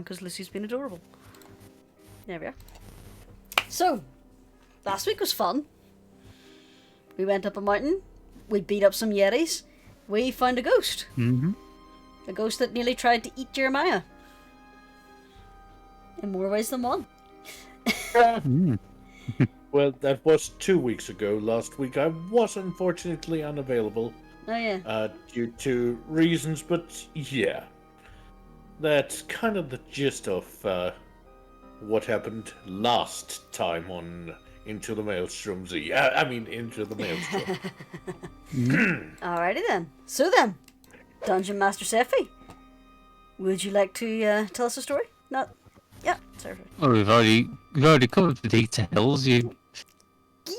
because Lizzie's been adorable. There we are. So, last week was fun. We went up a mountain. We beat up some Yetis. We found a ghost. Mm-hmm. A ghost that nearly tried to eat Jeremiah. In more ways than one. Well, that was 2 weeks ago. Last week I was unfortunately unavailable. Oh yeah. Due to reasons, but yeah. That's kind of the gist of what happened last time on Into the Maelstrom Z. I mean, Into the Maelstrom. Alrighty then. So then, Dungeon Master Seph, would you like to tell us a story? No. Yeah, sorry. Well, we've already covered the details. Yeah,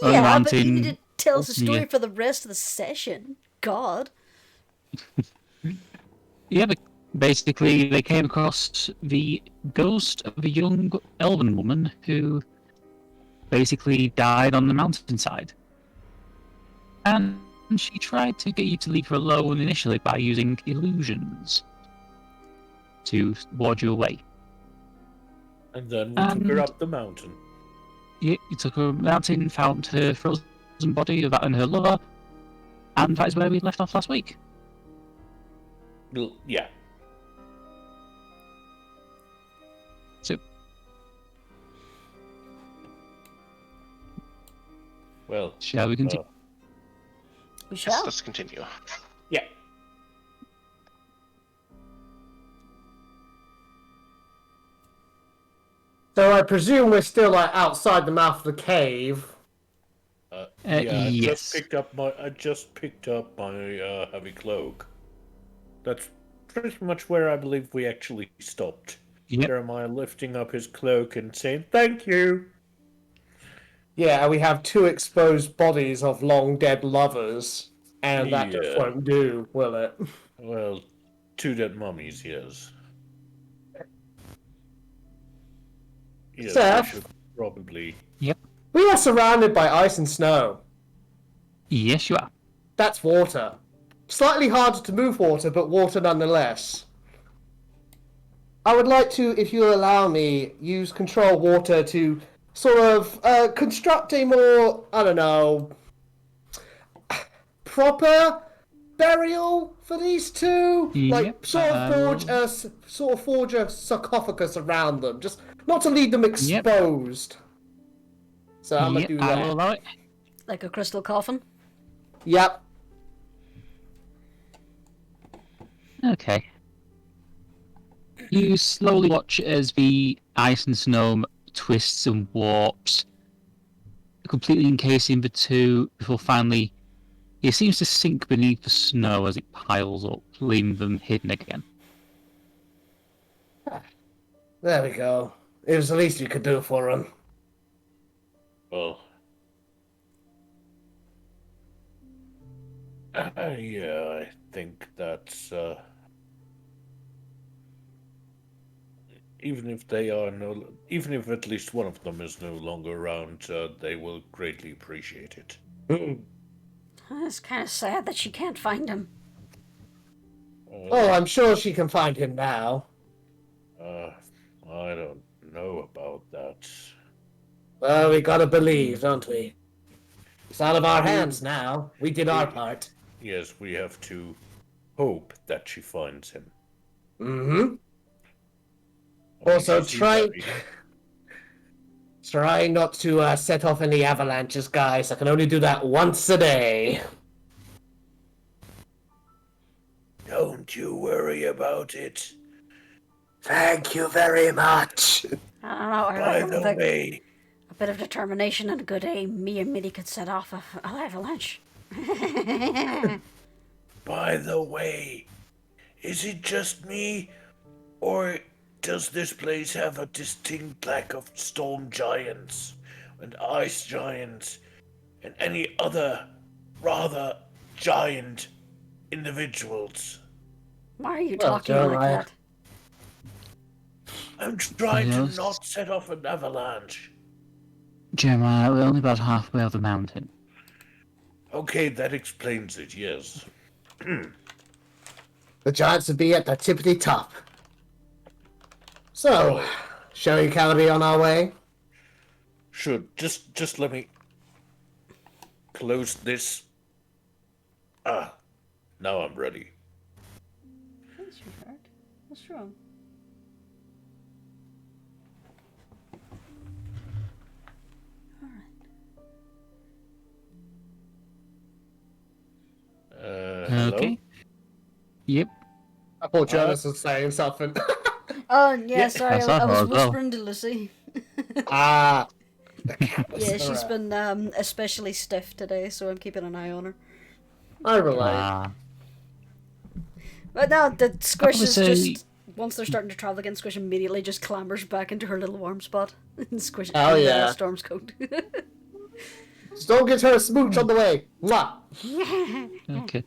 but you need to tell us a story for the rest of the session. God. Yeah, but basically they came across the ghost of a young elven woman who basically died on the mountainside. And she tried to get you to leave her alone initially by using illusions to ward you away. And then we took her up the mountain. Yeah, you took her up the mountain, found her frozen body of that and her lover, and that is where we left off last week. Well, yeah. So, well, shall we continue? We shall. Let's continue. Yeah. So I presume we're still like outside the mouth of the cave. Yeah, I yes. just picked up my heavy cloak. That's pretty much where I believe we actually stopped. Yep. Jeremiah lifting up his cloak and saying, "Thank you." Yeah, we have two exposed bodies of long dead lovers, and that just Yeah. won't do, will it? Well, two dead mummies, yes. Yes, Seph? we should probably. We are surrounded by ice and snow. Yes, you are. That's water. Slightly harder to move water, but water nonetheless. I would like to, if you allow me, use control water to sort of construct a more, I don't know, proper burial for these two. Like Yep, sort of forge a sarcophagus around them, just not to leave them exposed. So I'm gonna do I that. will allow it. Like a crystal coffin. Yep. Okay. You slowly watch as the ice and snow twists and warps, completely encasing the two before finally it seems to sink beneath the snow as it piles up, leaving them hidden again. There we go. It was the least we could do for him. Well. Yeah, I think that's. Even if at least one of them is no longer around, they will greatly appreciate it. It's kind of sad that she can't find him. Oh, I'm sure she can find him now. I don't know about that. Well, we gotta believe, don't we? It's out of our hands now. We did our part. Yes, we have to hope that she finds him. Mm-hmm. Also, try not to set off any avalanches, guys. I can only do that once a day. Don't you worry about it. Thank you very much. I don't know. By the way, A bit of determination and a good aim, me and Mitty could set off a avalanche. Is it just me, or does this place have a distinct lack of storm giants and ice giants and any other rather giant individuals? Why are you Well, talking like Jeremiah. that? I'm trying Yes. to not set off an avalanche. Jeremiah, we're only about halfway up the mountain. Okay, that explains it, yes. The giants will be at the tippity top. So, Right. shall we carry on our way? Should just let me close this. Ah, now I'm ready. Hey, sweetheart. What's wrong? Hello? Okay. Yep. I thought Jurnis was saying something. Oh, yeah, sorry, That's I our was fault as well. whispering to Lizzie. Ah. Yeah, she's Alright. been especially stiff today, so I'm keeping an eye on her. I relate. But no, the Squish would is say- just... Once they're starting to travel again, Squish immediately just clambers back into her little warm spot. And Squish Oh, in, yeah. Storm's coat. Storm gives her a smooch on the way. Mwah. Okay.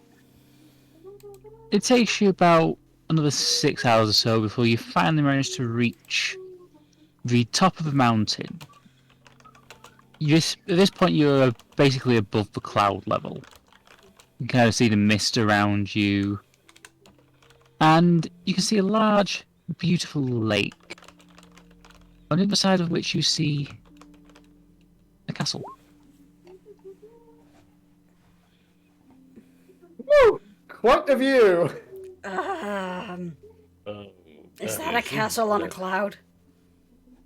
It takes you about another 6 hours or so before you finally manage to reach the top of the mountain. At this point, you're basically above the cloud level. You can kind of see the mist around you, and you can see a large, beautiful lake, on the other side of which you see a castle. Woo! Quite a view. Is that a castle on a cloud?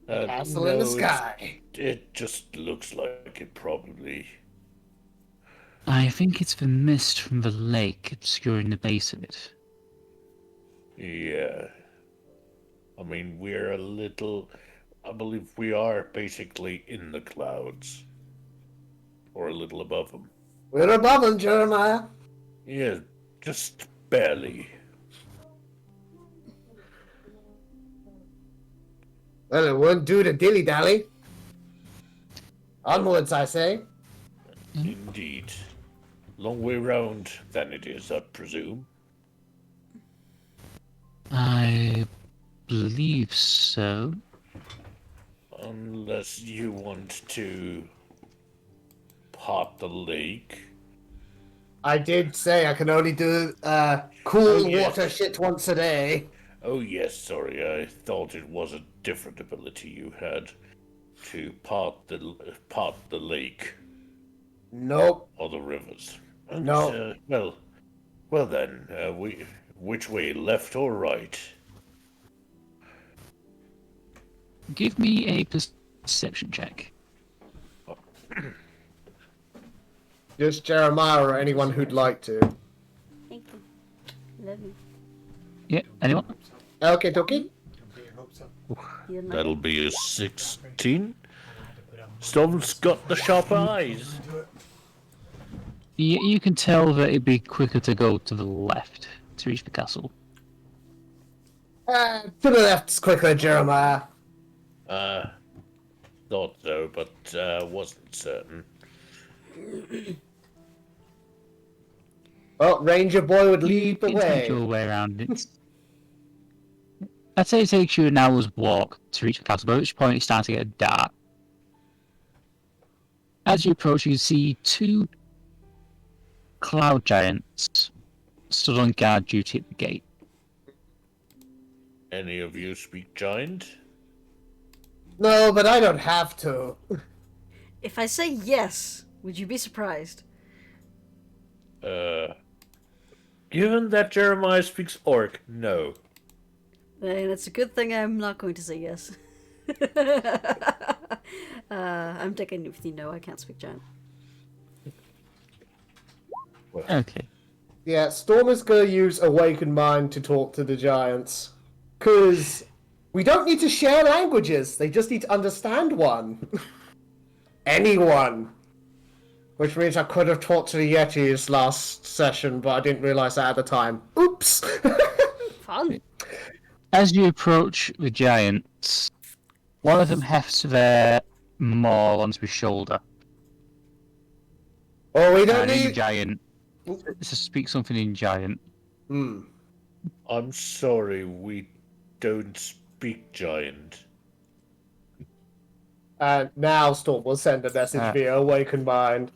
Castle in the no, sky. It just looks like it probably. I think it's the mist from the lake obscuring the base of it. Yeah. I mean, we're a little. I believe we are basically in the clouds. Or a little above them. We're above him, Jeremiah. Yeah, just barely. Well, it won't do to dilly-dally. Onwards, I say. Indeed. Long way round than it is, I presume. I believe so. Unless you want to part the lake. I did say I can only do cool yes. water shit once a day. Oh yes, sorry, I thought it was a different ability you had to part the lake Nope. or the rivers. And, No. well then, which way, left or right? Give me a perception check. Just Jeremiah or anyone who'd like to. Thank you. Love you. Yeah, anyone? Okay, dokie. You like That'll be a 16. Storm's got the sharp eyes. You can tell that it'd be quicker to go to the left to reach the castle. To the left's quicker, Jeremiah. Thought so, but wasn't certain. Well, Ranger Boy would You lead the can take your way. way around it. I'd say it takes you an hour's walk to reach the castle, by which point it's starting to get dark. As you approach, you see two cloud giants stood on guard duty at the gate. Any of you speak giant? No, but I don't have to. If I say yes, would you be surprised? Given that Jeremiah speaks orc, no. Then it's a good thing I'm not going to say yes. I'm taking with you. No, I can't speak giant. Okay. Yeah, Storm is gonna use Awakened Mind to talk to the giants. Cause we don't need to share languages, they just need to understand one. Anyone. Which means I could have talked to the Yetis last session, but I didn't realise that at the time. Oops! Fun. As you approach the giants, one of them hefts their maul onto his shoulder. Oh, we don't And in need... giant, speak something in giant. Hmm. I'm sorry, we don't speak giant. And now Storm will send a message via Awakened Mind.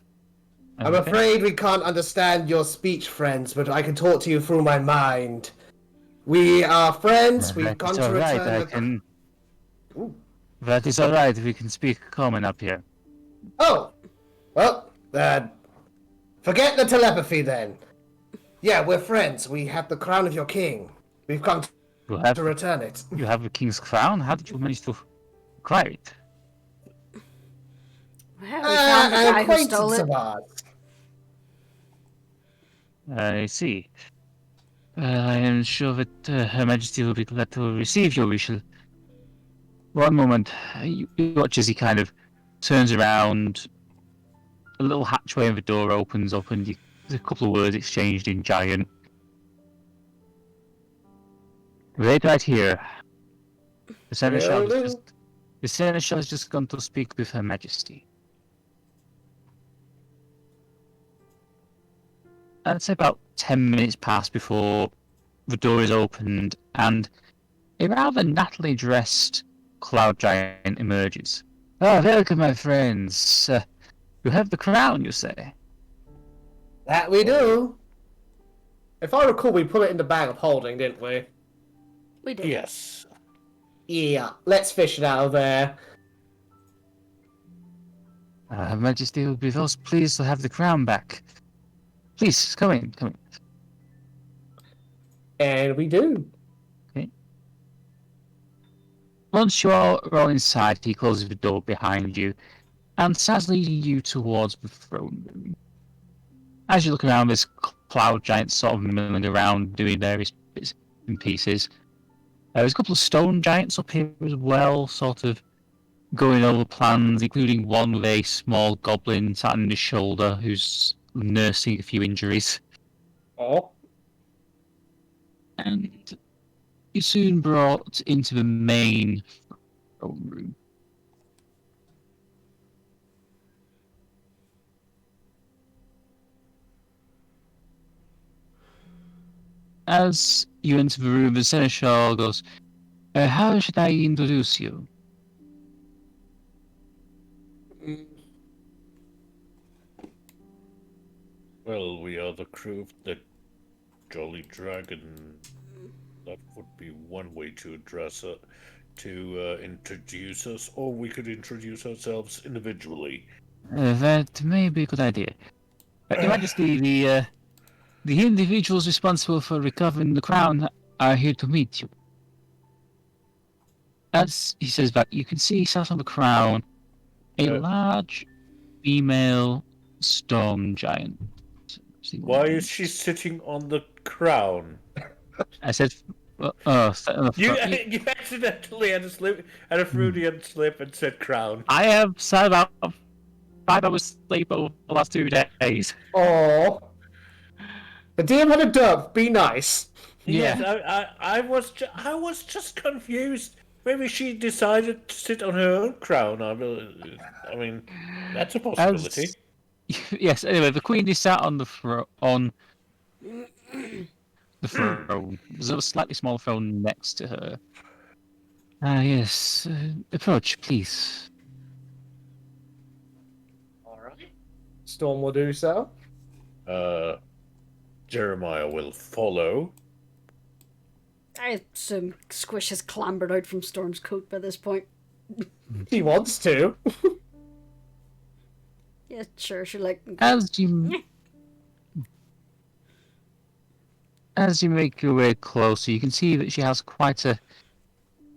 I'm Okay. afraid we can't understand your speech, friends, but I can talk to you through my mind. We are friends, we've gone It's to alright, return I the... can That is alright, we can speak common up here. Oh! Well, forget the telepathy then. Yeah, we're friends. We have the crown of your king. We've come to return it. You have the king's crown? How did you manage to acquire it? Well, we found the An guy who stole acquaintance it. of ours. I see. I am sure that Her Majesty will be glad to receive your wish. One moment. You watch as he kind of turns around. A little hatchway in the door opens up, and there's a couple of words exchanged in Giant. Wait right here. The Seneschal has just gone to speak with Her Majesty. I'd say about 10 minutes pass before the door is opened, and a rather nattily dressed Cloud Giant emerges. Ah, welcome, my friends. You have the crown, you say? That we do. If I recall, we put it in the bag of holding, didn't we? We did. Yes. Yeah, let's fish it out of there. Her Majesty will be most pleased to have the crown back. Please, come in. And we do. Once you are all inside, he closes the door behind you and starts leading you towards the throne room. As you look around, there's Cloud Giants sort of milling around doing various bits and pieces. There's a couple of stone giants up here as well, sort of going over plans, including one with a small goblin sat on his shoulder who's nursing a few injuries. Oh. And you're soon brought into the main throne room. As you enter the room, the Seneschal goes, how should I introduce you? Well, we are the crew of the Jolly Dragon. That would be one way to address it, to introduce us, or we could introduce ourselves individually. That may be a good idea. Your Majesty, the individuals responsible for recovering the crown are here to meet you. As he says that, you can see sat on the crown a large female storm giant. Why is she sitting on the crown? I said, You accidentally had a Freudian slip and said crown. I have sat about 5 hours sleep over the last 2 days. Oh. The DM had a dub. Be nice. Yeah. Yes, I was just confused. Maybe she decided to sit on her own crown. I mean, that's a possibility. Yes. Anyway, the queen is sat on the throne. There's a slightly small throne next to her. Yes. Approach, please. All right. Storm will do so. Jeremiah will follow. I assume Squish has clambered out from Storm's coat by this point. He wants to. Yeah, sure, she like... As you make your way closer, you can see that she has quite a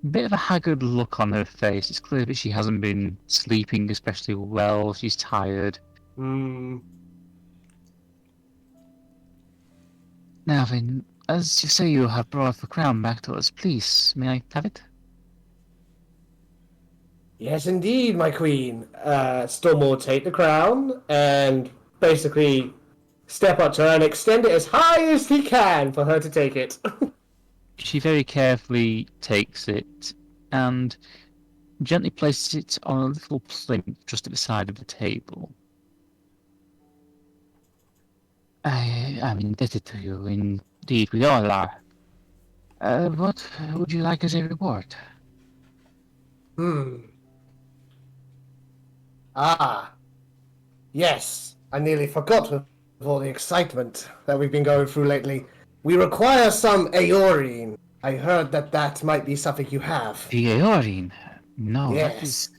bit of a haggard look on her face. It's clear that she hasn't been sleeping especially well. She's tired. Now then, as you say you have brought the crown back to us, please, may I have it? Yes, indeed, my queen. Storm will take the crown and basically step up to her and extend it as high as he can for her to take it. She very carefully takes it and gently places it on a little plinth just at the side of the table. I am indebted to you, indeed we all are. What would you like as a reward? Yes, I nearly forgot with all the excitement that we've been going through lately. We require some Aeorine. I heard that might be something you have. The Aeorine? No, Yes.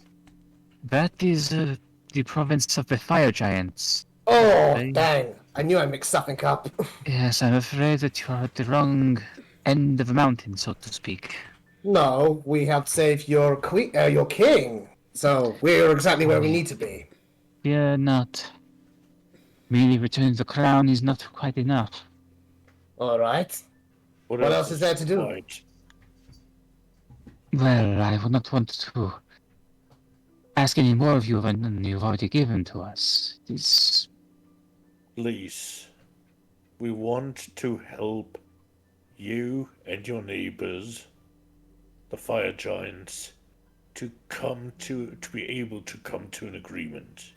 that is the province of the fire giants. Oh, They- dang. I knew I mixed something up. Yes, I'm afraid that you are at the wrong end of the mountain, so to speak. No, we helped save your your king. So we're exactly where we need to be. Fear not. Merely returning the crown is not quite enough. All right. What else is there to do? Right. Well, I would not want to ask any more of you than you've already given to us. It is Please, we want to help you and your neighbors, the fire giants, to be able to come to an agreement.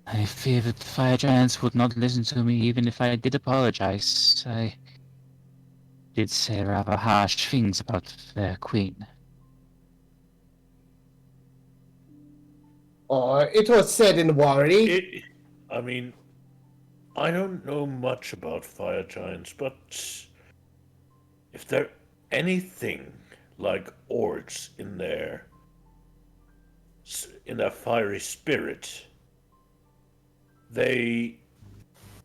I fear that the fire giants would not listen to me even if I did apologize. I did say rather harsh things about their queen. Or it was said in Wari. I don't know much about fire giants, but if they're anything like orcs in their fiery spirit, they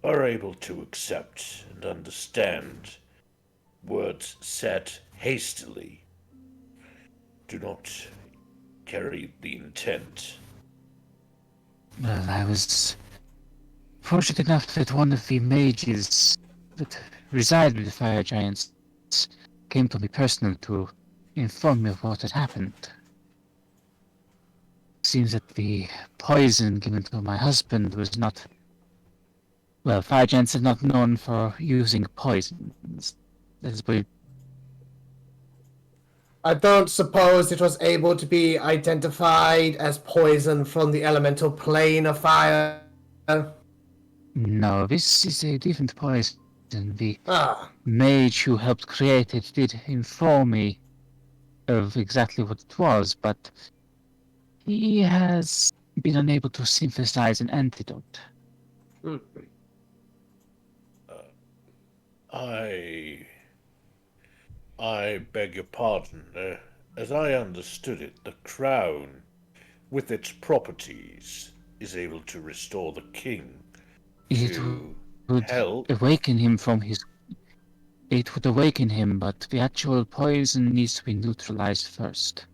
are able to accept and understand words said hastily. Do not carry the intent. Well, I was fortunate enough that one of the mages that reside with the fire giants came to me personally to inform me of what had happened. Seems that the poison given to my husband was not... Well, fire giants are not known for using poisons. That's what... I don't suppose it was able to be identified as poison from the elemental plane of fire. No, this is a different poison. The Ah, mage who helped create it did inform me of exactly what it was, but he has been unable to synthesize an antidote. I beg your pardon. As I understood it, the crown, with its properties, is able to restore the king It to would help. awaken him from his... It would awaken him, but the actual poison needs to be neutralized first.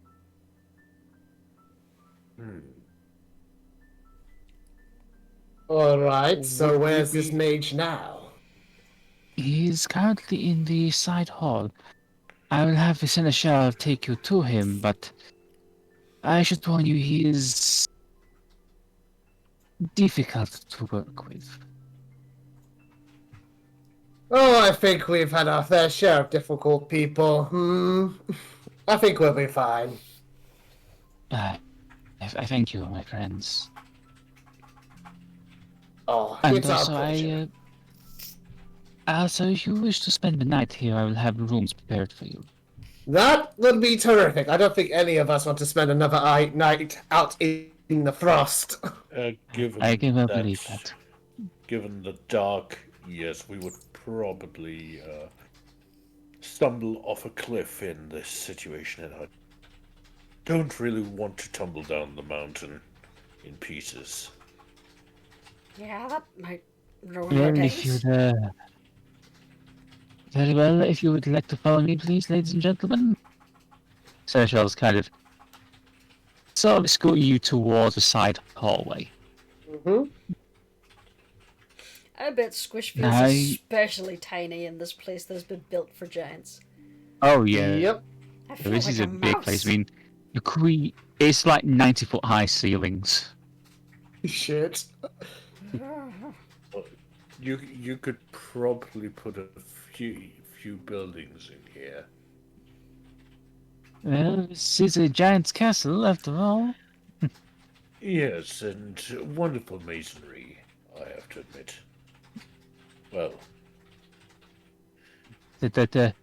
alright, so Would we where's this be- mage now? He is currently in the side hall. I will have the seneschal take you to him, but I should warn you, he is difficult to work with. Oh, I think we've had our fair share of difficult people. I think we'll be fine. I thank you, my friends. Oh, And it's our also, pleasure. also, if you wish to spend the night here, I will have rooms prepared for you. That would be terrific. I don't think any of us want to spend another night out in the frost. Given I can well believe that. Given the dark, yes, we would probably stumble off a cliff in this situation, and I don't really want to tumble down the mountain in pieces. Yeah, that might ruin our Well, if days. you'd, very well, if you would like to follow me, please, ladies and gentlemen. Seneschal's kind of sort of escort you towards the side hallway. I bet Squish feels Now- especially tiny in this place that's been built for giants. Oh yeah, Yep. I feel this like is a big mouse. place. I mean, it's like 90-foot high ceilings. Shit. You could probably put a few buildings in here. Well, this is a giant's castle, after all. Yes, and wonderful masonry, I have to admit. Well, The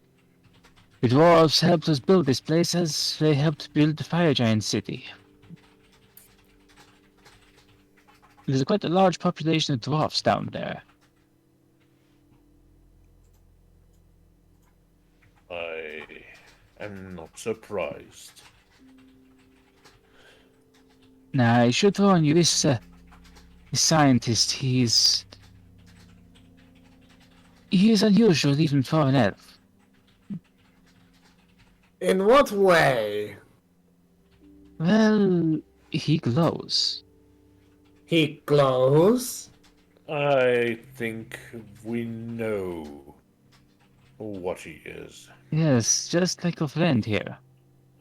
dwarves helped us build this place as they helped build the fire giant city. There's quite a large population of dwarfs down there. I'm not surprised. Now, I should warn you, this scientist, he is unusual even for an elf. In what way? Well, he glows. He glows? I think we know what he is. Yes, just like a friend here.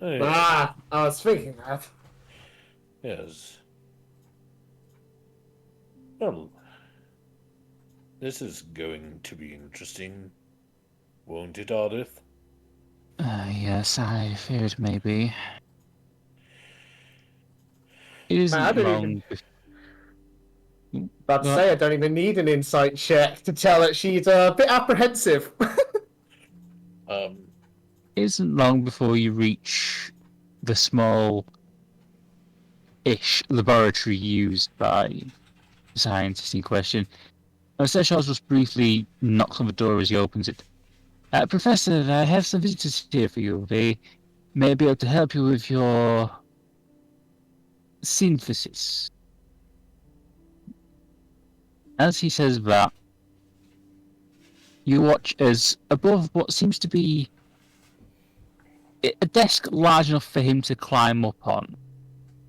Ah, I was thinking that. Yes. Well, this is going to be interesting, won't it, Ardeth? Yes, I feared maybe. It isn't I don't long. About to say, I don't even need an insight check to tell that she's a bit apprehensive. It isn't long before you reach the small-ish laboratory used by the scientist in question. Seshaws just briefly knocks on the door as he opens it. Professor, I have some visitors here for you. They may be able to help you with your synthesis. As he says that, you watch as above what seems to be a desk large enough for him to climb up on,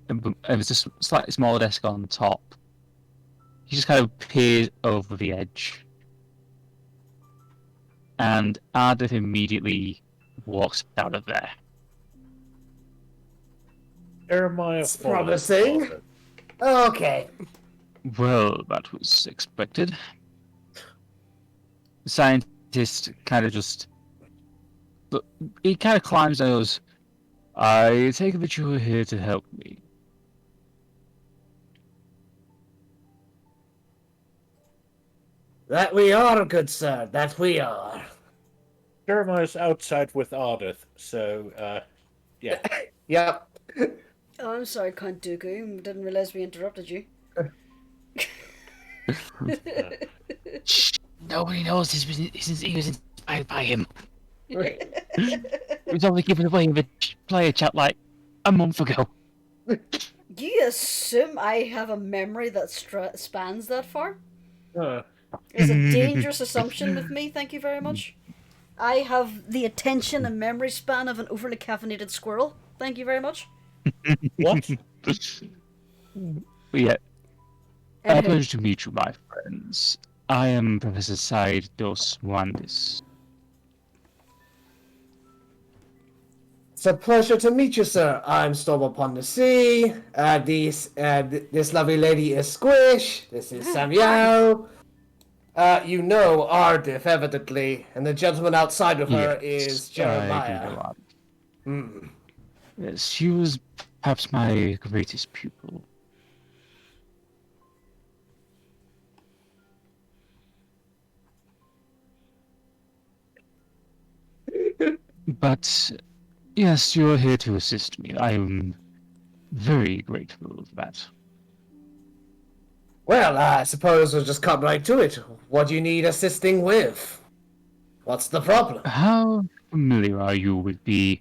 and there's a slightly smaller desk on top. He just kind of peers over the edge. And Ardeth immediately walks out of there. Jeremiah It's promising. Ardeth. Okay. Well, that was expected. The scientist kind of just... He kind of climbs and goes, I take it that you are here to help me. That we are, good sir. That we are. Jeremiah's outside with Ardeth, so, yeah. Yep. Oh, I'm sorry, Count Dooku. Didn't realise we interrupted you. Shh, nobody knows he was inspired by him. He was only given away in the player chat like a month ago. You assume I have a memory that spans that far? Uh, It's a dangerous assumption with me, thank you very much. I have the attention and memory span of an overly caffeinated squirrel. Thank you very much. what? Yeah. A pleasure to meet you, my friends. I am Professor Said Dos Wandis. It's a pleasure to meet you, sir. I'm Storm upon the Sea. This lovely lady is Squish. This is Samael. You know Ardeth, evidently, and the gentleman outside of her is Jeremiah. Yes, she was perhaps my greatest pupil. But, yes, you're here to assist me. I am very grateful for that. Well, I suppose we'll just come right to it. What do you need assisting with? What's the problem? How familiar are you with the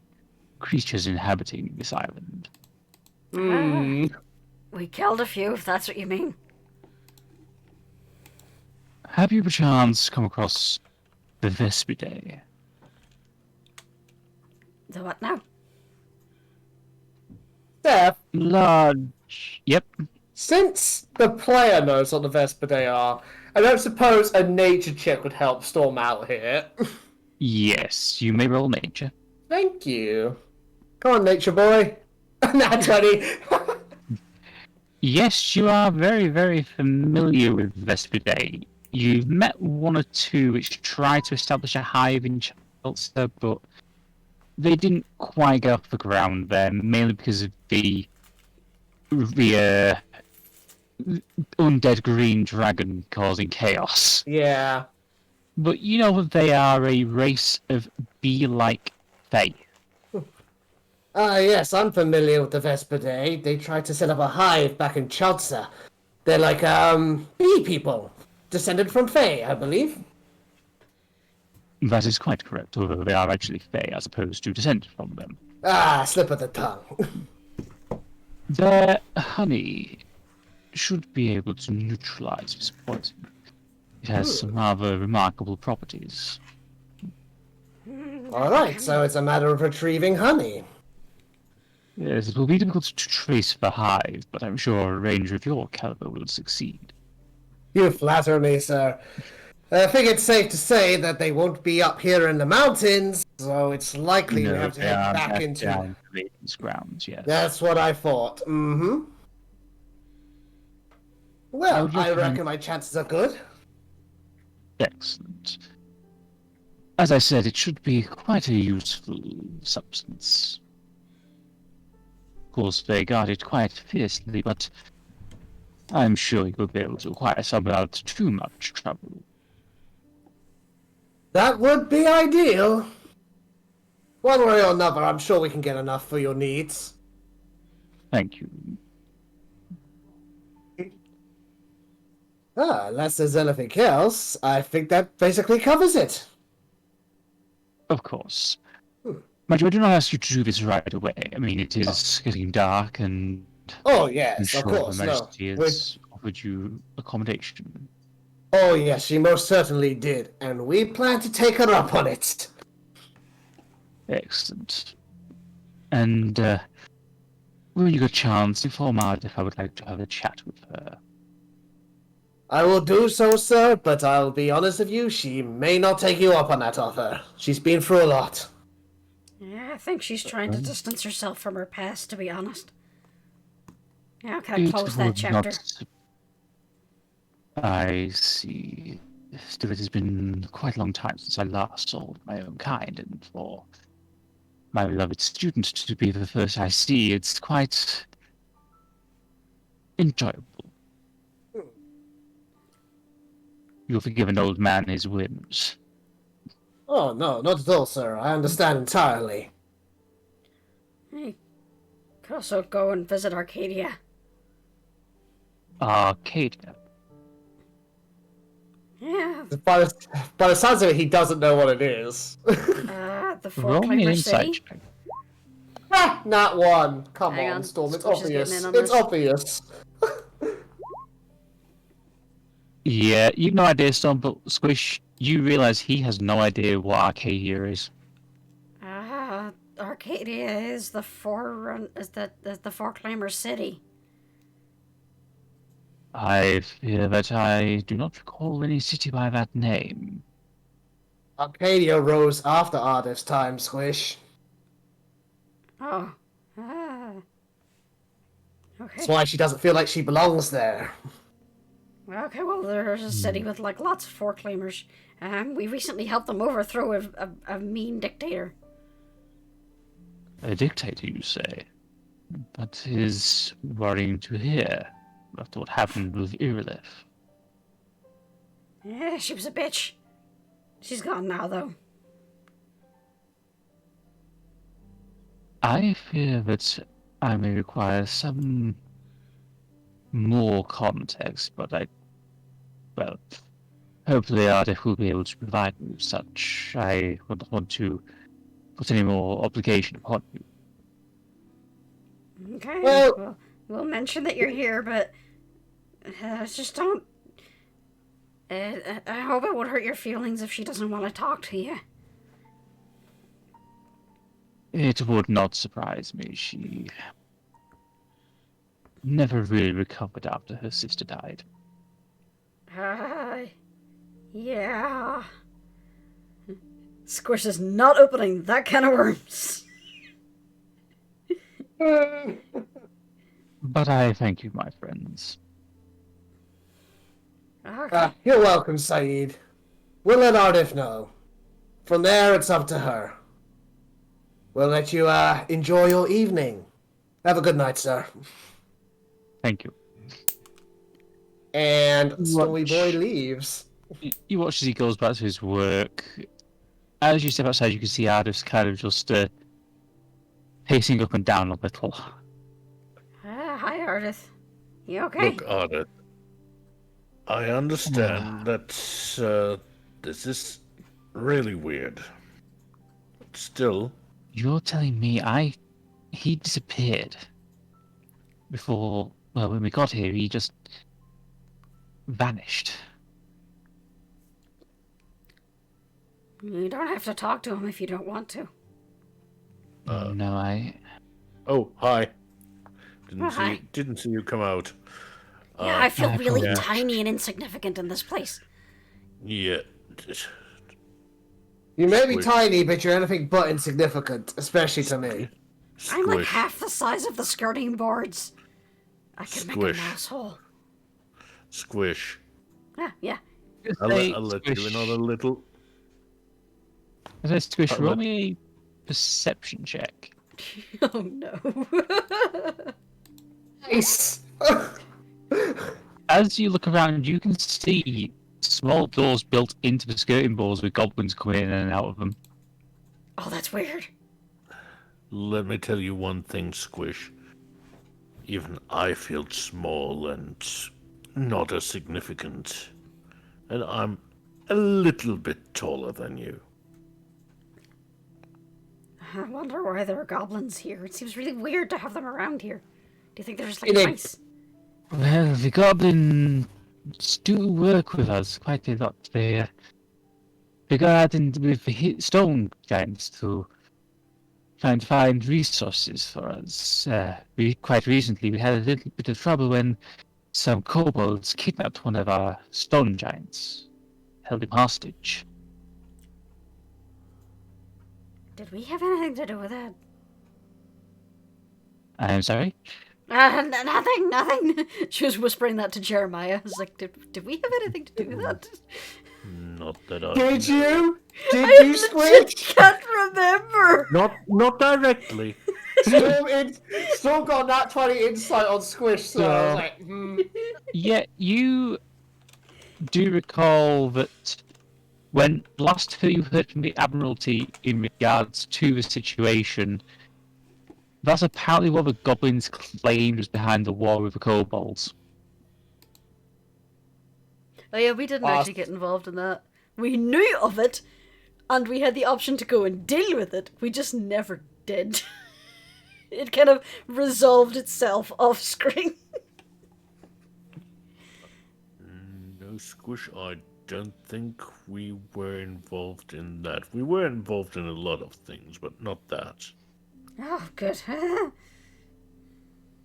creatures inhabiting this island? We killed a few, if that's what you mean. Have you perchance come across the Vespidae? The what now? Seph, Large. Yep. since the player knows what the Vespidae are, I don't suppose a nature check would help Storm out here. Yes, you may roll nature. Thank you. Come on, nature boy. Nat 20. Yes, you are very, very familiar with Vespidae. You've met one or two which tried to establish a hive in Chelsea, but they didn't quite get off the ground there, mainly because of the undead green dragon causing chaos. Yeah. But you know that they are a race of bee-like fae. Yes, I'm familiar with the Vespidae. They tried to set up a hive back in Chelsea. They're like, bee people. Descended from fae, I believe. That is quite correct, although they are actually Fae as opposed to descended from them. Ah, slip of the tongue. Their honey should be able to neutralize this poison. It has some rather remarkable properties. Alright, so it's a matter of retrieving honey. Yes, it will be difficult to trace the hive, but I'm sure a ranger of your caliber will succeed. You flatter me, sir. I think it's safe to say that they won't be up here in the mountains, so it's likely we have to head back into... down the Raven's grounds, yes. That's what I thought. Mm-hmm. Well, I reckon my chances are good. Excellent. As I said, it should be quite a useful substance. Of course, they guard it quite fiercely, but I'm sure you'll be able to acquire some without too much trouble. That would be ideal. One way or another, I'm sure we can get enough for your needs. Thank you. Unless there's anything else, I think that basically covers it. Of course. Mind you, I do not ask you to do this right away. I mean, it is getting dark, and Oh, I'm yes, sure of course, Her no. Majesty has offered you accommodation. Oh, yes, she most certainly did, and we plan to take her up on it. Excellent. And, when you get a chance, inform Ardeth I would like to have a chat with her. I will do so, sir, but I'll be honest with you, she may not take you up on that offer. She's been through a lot. Yeah, I think she's trying to distance herself from her past, to be honest. Yeah, can I close that would chapter? I see. Still, it has been quite a long time since I last saw my own kind, and for my beloved student to be the first I see, it's quite enjoyable. You'll forgive an old man his whims. Oh, no, not at all, sir. I understand entirely. Hey, could also go and visit Arcadia. Arcadia. Yeah, By the sounds of it, he doesn't know what it is. the Roll me an Four-Claimer insight City. check. Ah, not one. Come Hang on, on, Storm. It's Squish is getting obvious. in on It's this. obvious. Yeah, you've no idea, Storm, but Squish, you realize he has no idea what Arcadia is. Arcadia is the Four-Claimer City. I fear that I do not recall any city by that name. Arcadia rose after Ardeth's time, Squish. Oh. Okay. That's why she doesn't feel like she belongs there. Okay, well, there's a city with, like, lots of Four-Claimers. We recently helped them overthrow a mean dictator. A dictator, you say? That is worrying to hear, after what happened with Irilith. Yeah, she was a bitch. She's gone now, though. I fear that I may require some more context, but hopefully Ardeth will be able to provide me with such. I would not want to put any more obligation upon you. Okay, Well- we'll mention that you're here, but just don't... I hope it would hurt your feelings if she doesn't want to talk to you. It would not surprise me. She never really recovered after her sister died. Yeah. Squish is not opening that can of worms. But I thank you, my friends. Okay. You're welcome, Saeed. We'll let Ardeth know. From there, it's up to her. We'll let you enjoy your evening. Have a good night, sir. Thank you. And Snowy Watch. Boy leaves. You watch as he goes back to his work. As you step outside, you can see Ardeth's kind of just pacing up and down a little. Hi, Ardeth. You okay? Look, Ardeth, I understand that this is really weird. Still, You're telling me he disappeared before, well, when we got here, he just vanished. You don't have to talk to him if you don't want to. No, oh, hi. Hi. Didn't see you come out. Yeah, I feel I really apologize. tiny and insignificant in this place. Yeah. You may be Squish. tiny, but you're anything but insignificant, especially to me. I'm like Squish. half the size of the skirting boards. I could make a Squish. mouse hole. Squish. Yeah. I'll let you in on a little. Squish, I'll roll let- me a perception check. Oh no. Nice. As you look around, you can see small doors built into the skirting boards with goblins coming in and out of them. Oh, that's weird. Let me tell you one thing, Squish. Even I feel small and not as significant. And I'm a little bit taller than you. I wonder why there are goblins here. It seems really weird to have them around here. Do you think they're just like It is. mice? Well, the goblins do work with us quite a lot. They go out with the stone giants to try and find resources for us. Quite recently, we had a little bit of trouble when some kobolds kidnapped one of our stone giants, held him hostage. Did we have anything to do with that? I'm sorry? Nothing. She was whispering that to Jeremiah. I was like, did we have anything to do with that? Not that I. Did you? Did I you, legit Squish? can't remember. Not directly. Still got that 20 insight on Squish, so I was like, Yeah, you do recall that when last you heard from the Admiralty in regards to the situation, that's apparently what the goblins claimed was behind the war with the kobolds. Oh yeah, we didn't actually get involved in that. We knew of it, and we had the option to go and deal with it. We just never did. It kind of resolved itself off screen. No, Squish, I don't think we were involved in that. We were involved in a lot of things, but not that. Oh, good.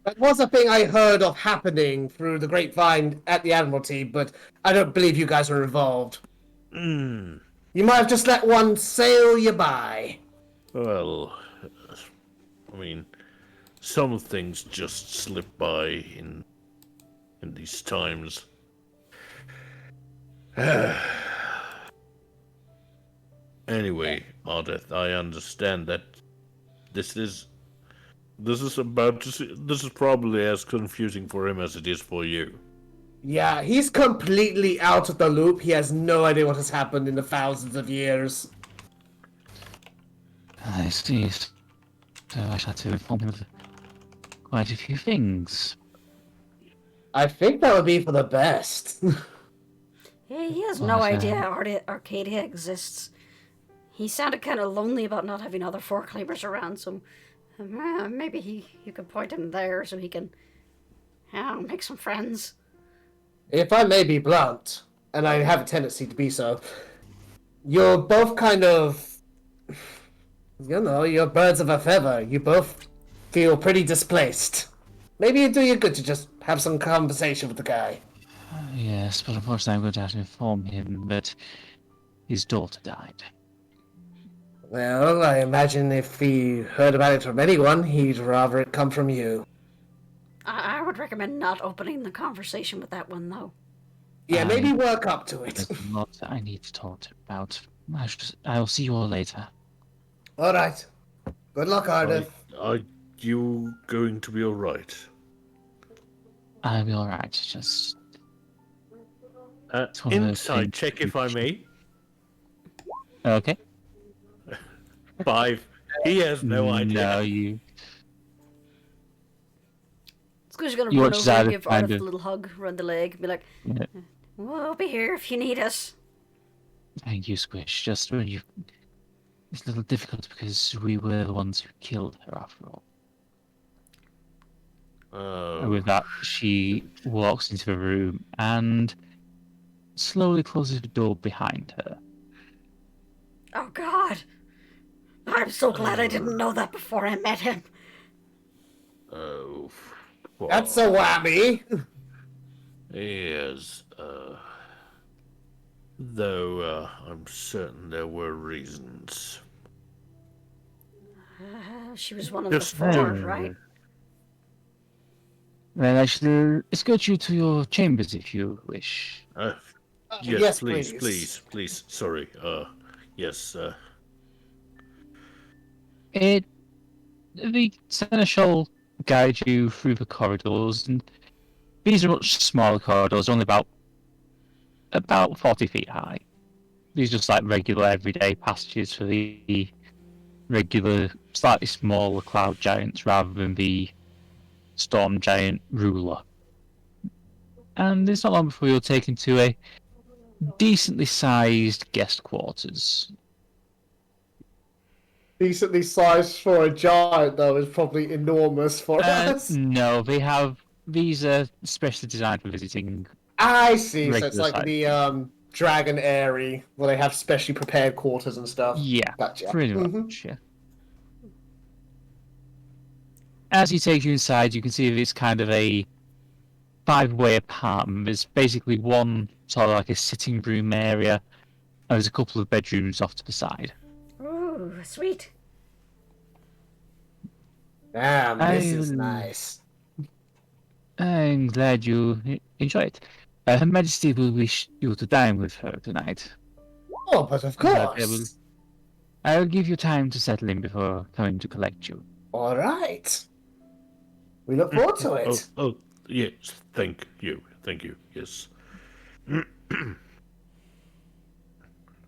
that was a thing I heard of happening through the grapevine at the Admiralty, but I don't believe you guys were involved. Hmm. You might have just let one sail you by. Well, I mean, some things just slip by in these times. Anyway, Ardeth, I understand that this is probably as confusing for him as it is for you. Yeah, he's completely out of the loop. He has no idea what has happened in the thousands of years. I see. So I shall have to inform him of quite a few things. I think that would be for the best. He has Well, no so- idea Arcadia exists. He sounded kind of lonely about not having other foreclaimers around, so maybe you could point him there so he can make some friends. If I may be blunt, and I have a tendency to be so, you're both kind of, you're birds of a feather. You both feel pretty displaced. Maybe it'd do you good to just have some conversation with the guy. Yes, but unfortunately I'm going to have to inform him that his daughter died. Well, I imagine if he heard about it from anyone, he'd rather it come from you. I would recommend not opening the conversation with that one, though. Yeah, maybe work up to it. There's a lot that I need to talk about. I'll see you all later. Alright. Good luck, Ardeth. Are you going to be alright? I'll be alright, just... one of those Insight things check, you if I may. Okay. 5. He has no idea. No, you... Squish's gonna You run watch over and Zara give kind Ardeth a of- little hug around the leg and be like, Yeah. we'll be here if you need us. Thank you, Squish. Just when you... It's a little difficult because we were the ones who killed her, after all. And with that, she walks into the room and slowly closes the door behind her. Oh God! I'm so glad I didn't know that before I met him. Oh, That's a whammy. Yes, though I'm certain there were reasons. She was one of Just the four, very right? Well, I shall escort you to your chambers if you wish. Yes, please. Sorry. Yes. The seneschal guide you through the corridors, and these are much smaller corridors, only about 40 feet high. These are just like regular everyday passages for the regular, slightly smaller cloud giants rather than the storm giant ruler. And it's not long before you're taken to a decently sized guest quarters. Decently sized for a giant, though, is probably enormous for us. No, these are specially designed for visiting. I see. So it's Regular like size. the Dragon Airy, where they have specially prepared quarters and stuff. Yeah, Gotcha. pretty much, yeah. As he takes you inside, you can see that it's kind of a 5-way apartment. There's basically one sort of like a sitting room area, and there's a couple of bedrooms off to the side. Ooh, sweet. Damn, this is nice. I'm glad you enjoy it. Her Majesty will wish you to dine with her tonight. Oh, but of course. I'll give you time to settle in before coming to collect you. All right. We look forward to it. Oh, yes. Thank you. Yes.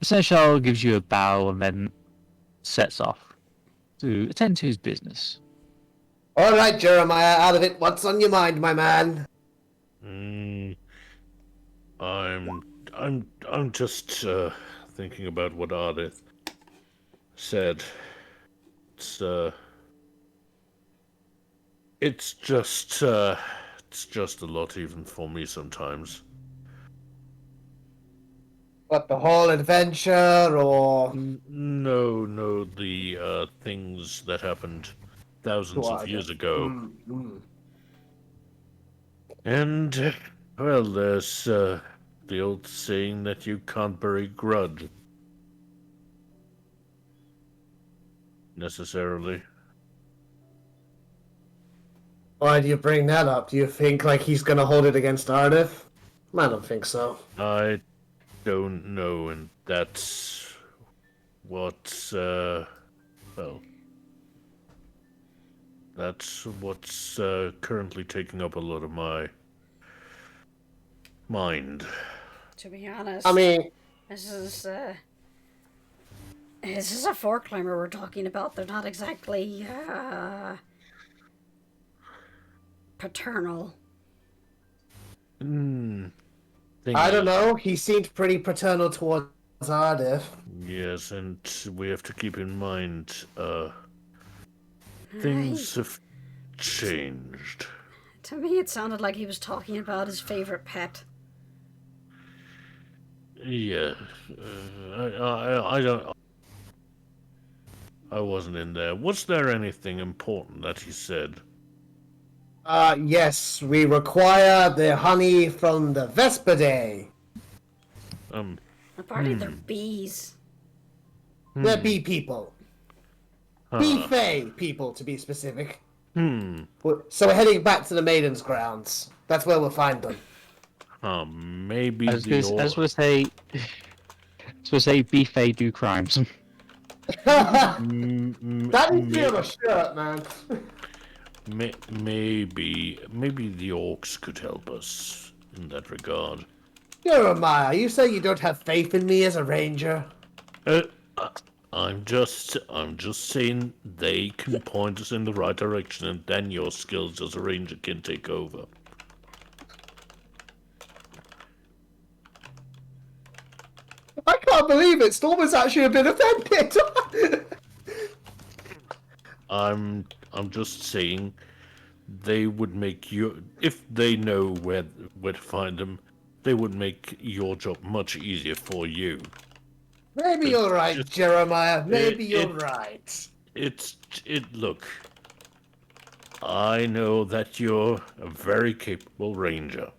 Seneschal gives you a bow and then sets off to attend to his business. All right, Jeremiah, out of it. What's on your mind, my man? I'm just thinking about what Ardeth said. It's just a lot even for me sometimes. What, the whole adventure, or... No, the things that happened thousands of years ago. And, well, there's the old saying that you can't bury grudge. Necessarily. Why do you bring that up? Do you think, like, he's gonna hold it against Ardeth? I don't think so. I don't know, and that's what's, that's what's currently taking up a lot of my mind. To be honest, I mean... this is a four climber we're talking about. They're not exactly paternal. I don't know. He seemed pretty paternal towards Ardeth. Yes, and we have to keep in mind, things have changed. To me, it sounded like he was talking about his favorite pet. Yeah, I don't. I wasn't in there. Was there anything important that he said? Yes, we require the honey from the Vespidae. Apparently, they're bees. They're bee people. Bee fae people, to be specific. So we're heading back to the Maiden's Grounds. That's where we'll find them. Maybe I was going to say, beefy do crimes. That needs to be on a shirt, man. Maybe the orcs could help us in that regard. Jeremiah, you say you don't have faith in me as a ranger? I'm just saying they can point us in the right direction, and then your skills as a ranger can take over. I can't can't believe it. Storm is actually a bit offended. I'm just saying, they would make you, if they know where to find them, they would make your job much easier for you. Maybe you're right, Jeremiah. Maybe you're right. Look, I know that you're a very capable ranger.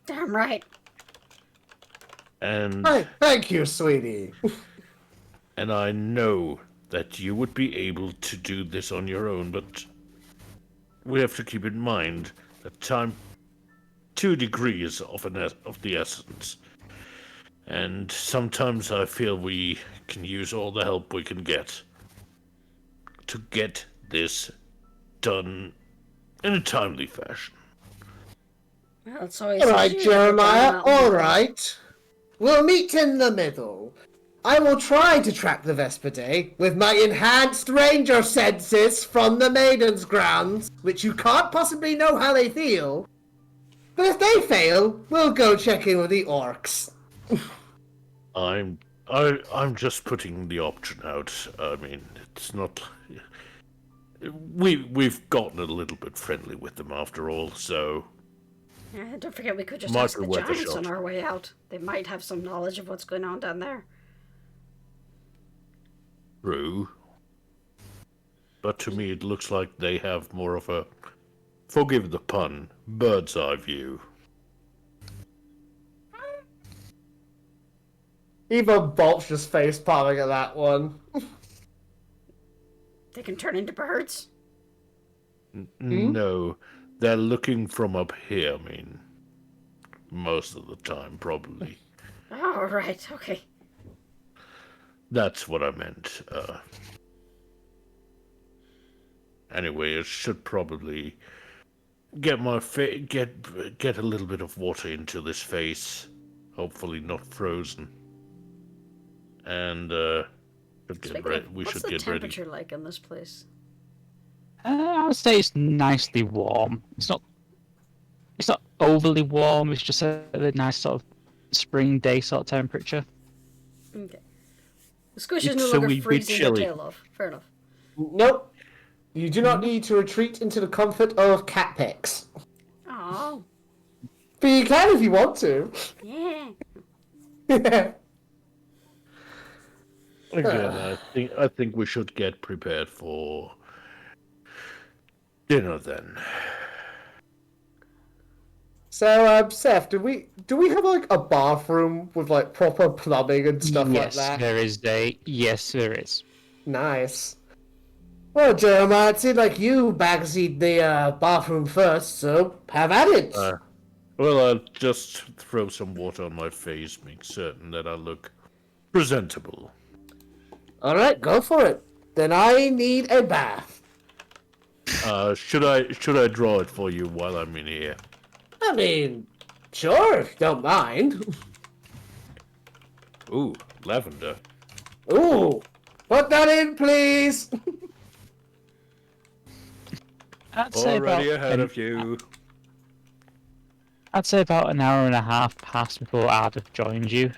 Damn right. And Thank you, sweetie. and I know that you would be able to do this on your own, but we have to keep in mind that time, 2 degrees of the essence. And sometimes I feel we can use all the help we can get to get this done in a timely fashion. Well, it's always All right, easier to get down Jeremiah. that All mountain. right. We'll meet in the middle. I will try to track the Vesperdae with my enhanced ranger senses from the Maiden's grounds, which you can't possibly know how they feel. But if they fail, we'll go check in with the orcs. I'm just putting the option out. I mean, it's not. We've gotten a little bit friendly with them after all, so. Yeah, don't forget we could just Might ask be the worth a giants on shot. our way out. They might have some knowledge of what's going on down there. True. But to me, it looks like they have more of a, forgive the pun, bird's eye view. Even Bolt's just face palming at that one. They can turn into birds. No, they're looking from up here, I mean. Most of the time, probably. Oh, right, okay. That's what I meant. Anyway, it should probably get my get a little bit of water into this face. Hopefully not frozen. And we What's should the get ready. temperature like in this place? I would say it's nicely warm. It's not overly warm. It's just a nice sort of spring day sort of temperature. Okay. The Squish is It's no so longer we'd be freezing their chilly. tail off. Fair enough. Nope. You do not need to retreat into the comfort of cat picks. Oh, But you can if you want to. yeah. Again, I think we should get prepared for dinner then. So, Seph, do we have like a bathroom with like proper plumbing and stuff like Yes, that? there is yes, there is. Nice. Well, Jeremiah, it seemed like you backseat the bathroom first, so have at it. Well, I'll just throw some water on my face, make certain that I look presentable. All right, go for it. Then I need a bath. Should I draw it for you while I'm in here? I mean, sure, if you don't mind. Ooh, lavender. Ooh, put that in, please. I'd say Already about ahead of you. I'd say about an hour and a half passed before Ardeth joined you.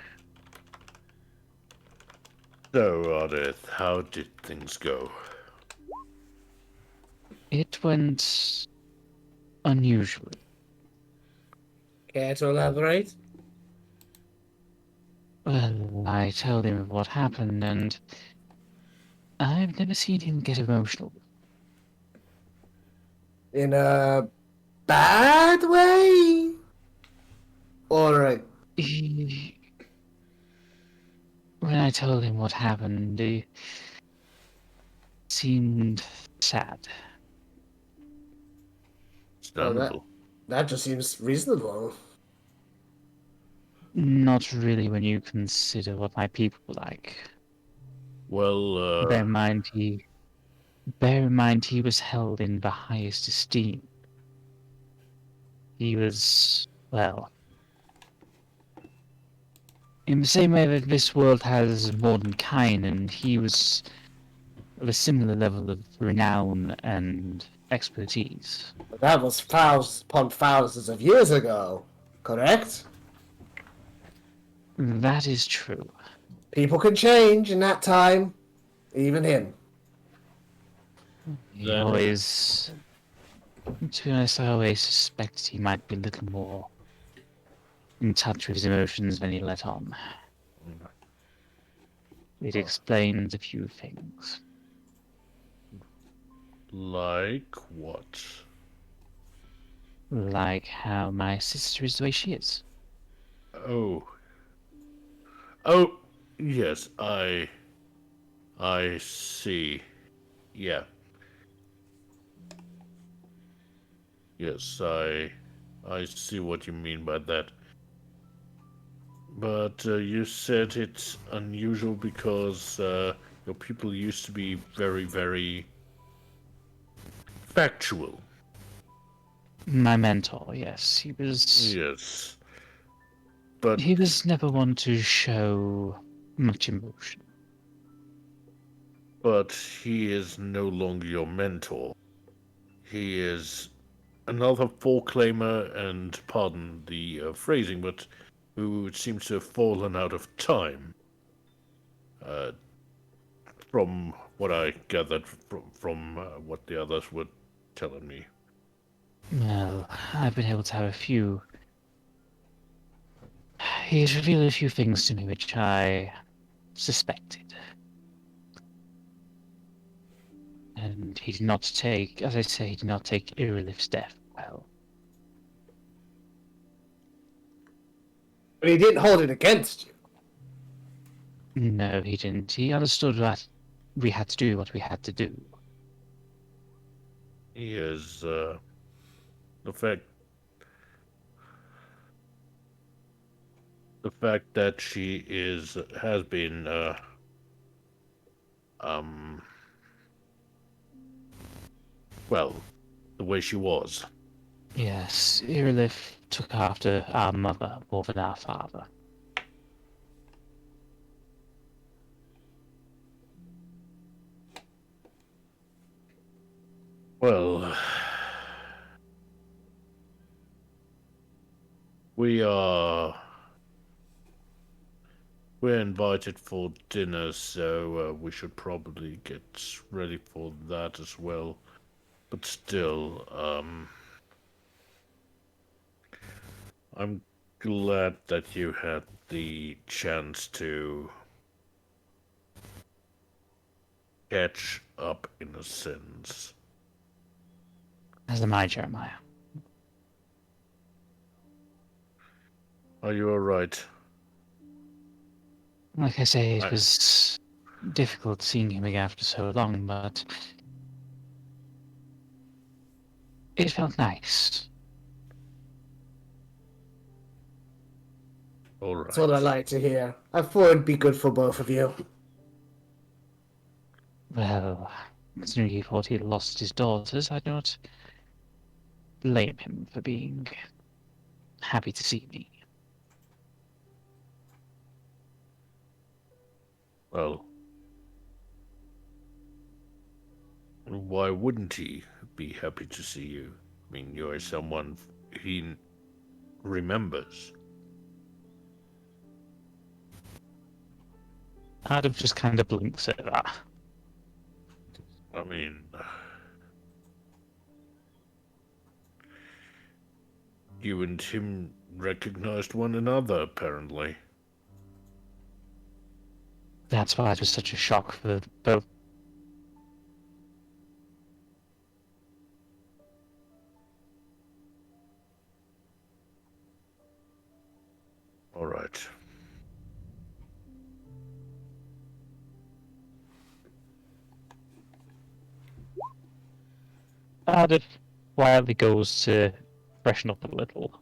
So, Ardeth, how did things go? It went unusually. Care to elaborate? Well, I told him what happened, and I've never seen him get emotional. In a bad way? Or a... When I told him what happened, he seemed sad. Understandable. That just seems reasonable. Not really when you consider what my people were like. Well, Bear in mind he was held in the highest esteem. He was, well, in the same way that this world has more than kind, and he was of a similar level of renown and expertise. That was thousands upon thousands of years ago, correct? That is true. People can change in that time. Even him. He always... To be honest, I always suspect he might be a little more in touch with his emotions than he let on. It explains a few things. Like what? Like how my sister is the way she is. Oh, yes, I see. Yeah. Yes, I see what you mean by that. But you said it's unusual because your people used to be very, very factual. My mentor, yes, he was... Yes. But He was never one to show much emotion. he is no longer your mentor. He is another foreclaimer, and pardon the phrasing, but who seems to have fallen out of time. From what I gathered from what the others were telling me. Well, I've been able to have a few... He's revealed a few things to me which I suspected. And he did not take, as I say, he did not take Irilith's death well. But he didn't hold it against you. No, he didn't. He understood that we had to do what we had to do. He is the fact that she has been well, the way she was. Yes, Irilith took after our mother more than our father. Well, we're invited for dinner, so we should probably get ready for that as well. But still, I'm glad that you had the chance to catch up in a sense. As am I, Jeremiah. Are you alright? Like I say, it was difficult seeing him again after so long, but it felt nice. Alright. That's what I like to hear. I thought it'd be good for both of you. Well, considering he thought he had lost his daughters, I do not blame him for being happy to see me. Well, why wouldn't he be happy to see you? I mean, you're someone he remembers. Adam just kind of blinks at that. I mean, you and him recognized one another, apparently. That's why it was such a shock for both. All right. Adam quietly goes to freshen up a little.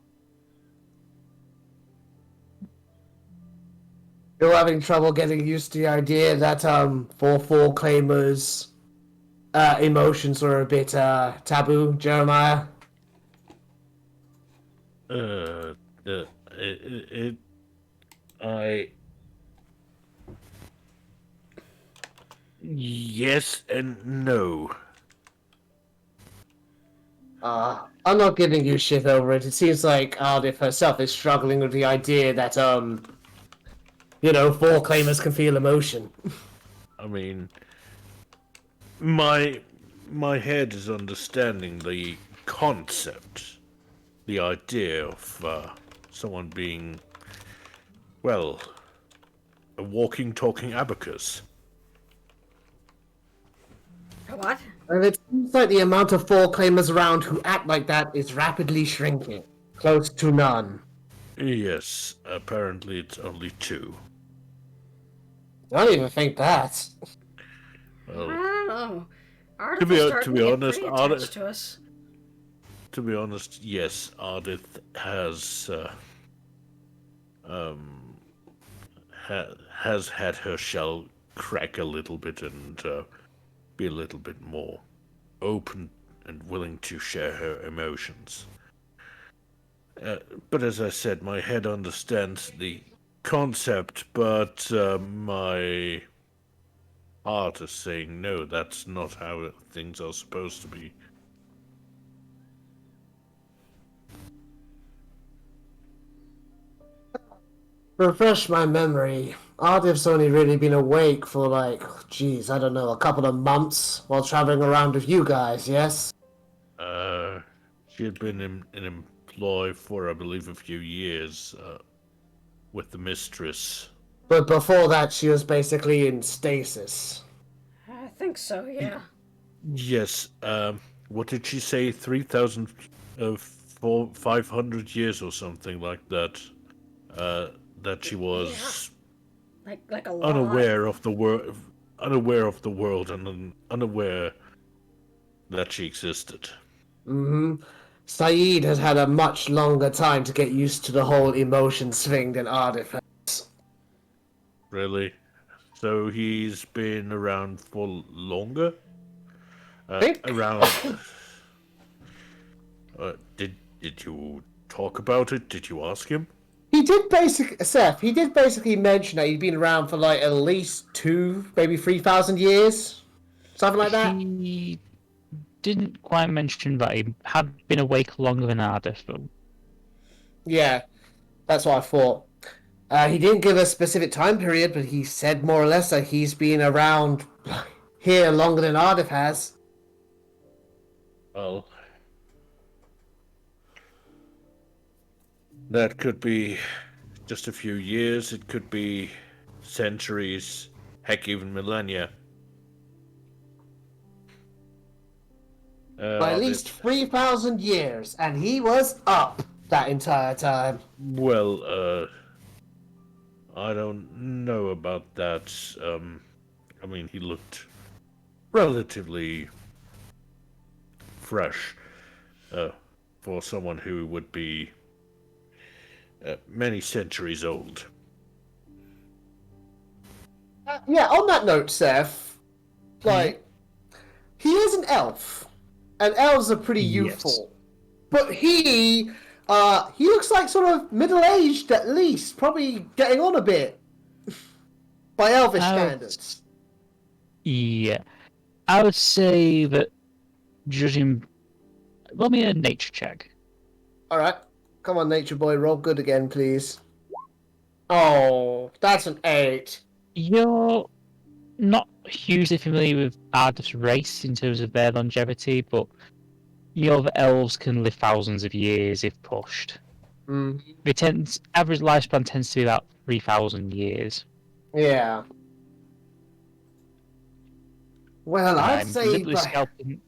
You're having trouble getting used to the idea that for claimers, emotions are a bit taboo, Jeremiah. Yes and no. I'm not giving you shit over it. It seems like Ardeth herself is struggling with the idea that four claimers can feel emotion. I mean, my head is understanding the concept, the idea of someone being, well, a walking, talking abacus. What? And it seems like the amount of four claimers around who act like that is rapidly shrinking. Close to none. Yes, apparently it's only 2. I don't even think that. I Well, don't know. to Ardeth be is starting to get honest, pretty attached to us. to be honest, yes, Ardeth has had her shell crack a little bit and be a little bit more open and willing to share her emotions. But as I said, my head understands the concept, but my heart is saying no, that's not how things are supposed to be. Refresh my memory. Ardeth's only really been awake for I don't know, a couple of months while traveling around with you guys, yes? She had been in employ for, I believe, a few years with the mistress. But before that, she was basically in stasis. I think so, yeah. Yes, what did she say? 3,500 years or something like that. That she was Like a lot. unaware of the world, and unaware that she existed. Mm-hmm. Saeed has had a much longer time to get used to the whole emotion swing than Ardeth has. Really? So he's been around for longer? Think. Around. Did you talk about it? Did you ask him? Seph, he did basically mention that he'd been around for at least 2, maybe 3,000 years. Something like that. He didn't quite mention that he had been awake longer than Ardeth, though. Yeah, that's what I thought. He didn't give a specific time period, but he said more or less that he's been around here longer than Ardeth has. Well, that could be just a few years, it could be centuries, heck, even millennia. By at least 3,000 years, and he was up that entire time. Well, I don't know about that. I mean, he looked relatively fresh for someone who would be many centuries old. Yeah, on that note, Seph, he is an elf, and elves are pretty youthful. But he looks like sort of middle-aged at least, probably getting on a bit by elvish standards. Yeah. I would say that judging... Roll me a nature check. Alright. Come on, nature boy, roll good again, please. Oh, that's an 8. You're not hugely familiar with Ardeth's race in terms of their longevity, but you know that elves can live thousands of years if pushed. Average lifespan tends to be about 3,000 years. Yeah. Well, I'd say... deliberately scalping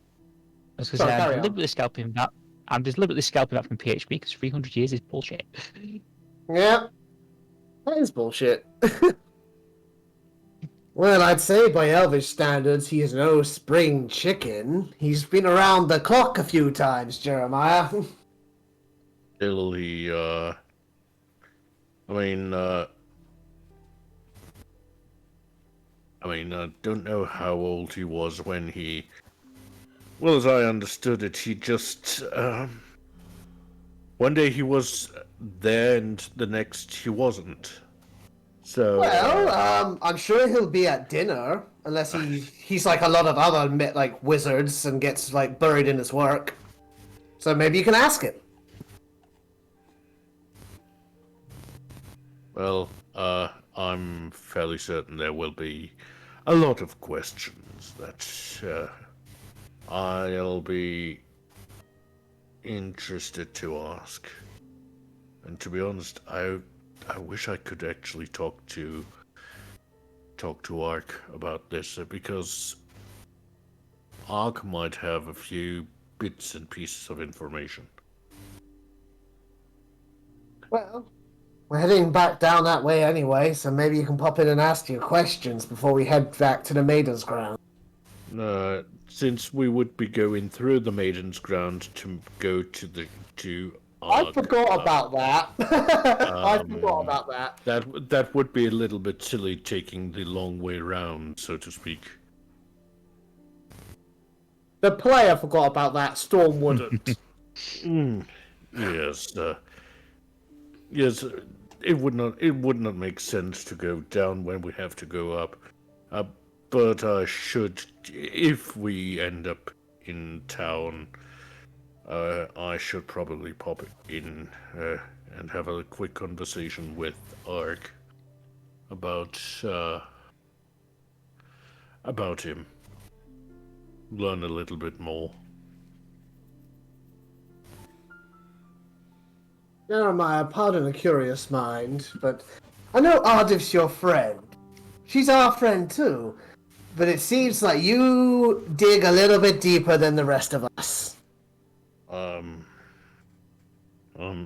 that. I'm deliberately scalping that from PHP because 300 years is bullshit. Yeah. That is bullshit. Well, I'd say by elvish standards, he is no spring chicken. He's been around the clock a few times, Jeremiah. Still, I don't know how old he was when he... Well, as I understood it, he just... one day he was there and the next he wasn't. So... Well, I'm sure he'll be at dinner, unless he's like a lot of other wizards and gets buried in his work. So maybe you can ask him. Well, I'm fairly certain there will be a lot of questions that I'll be interested to ask. And to be honest, I wish I could actually talk to Ark about this, because Ark might have a few bits and pieces of information. Well, we're heading back down that way anyway, so maybe you can pop in and ask your questions before we head back to the Maiden's Ground. Since we would be going through the Maiden's Ground to go to I Ark, forgot about that. I forgot about that. That would be a little bit silly, taking the long way round, so to speak. The player forgot about that. Storm wouldn't. Yes. Yes. It would not make sense to go down when we have to go up. But I should, if we end up in town, I should probably pop in and have a quick conversation with Ark about him. Learn a little bit more. Jeremiah, pardon a curious mind, but I know Ardeth's your friend. She's our friend too, but it seems like you dig a little bit deeper than the rest of us.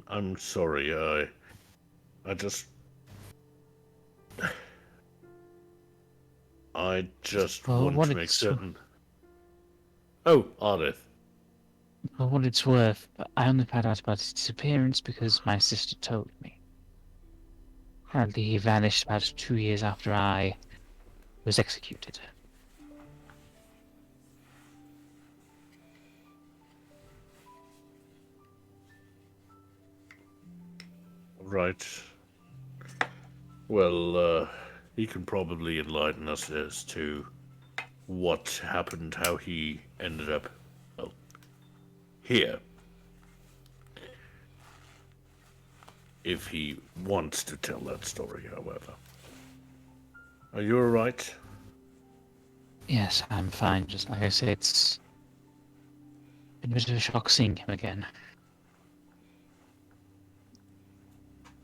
I'm sorry. I just want to make certain. Oh, Ardeth. For what it's worth, I only found out about his disappearance because my sister told me. Apparently he vanished about 2 years after I was executed. Right. Well, he can probably enlighten us as to what happened, how he ended up, well, here. If he wants to tell that story, however. Are you alright? Yes, I'm fine. Just like I said, it's been a bit of a shock seeing him again.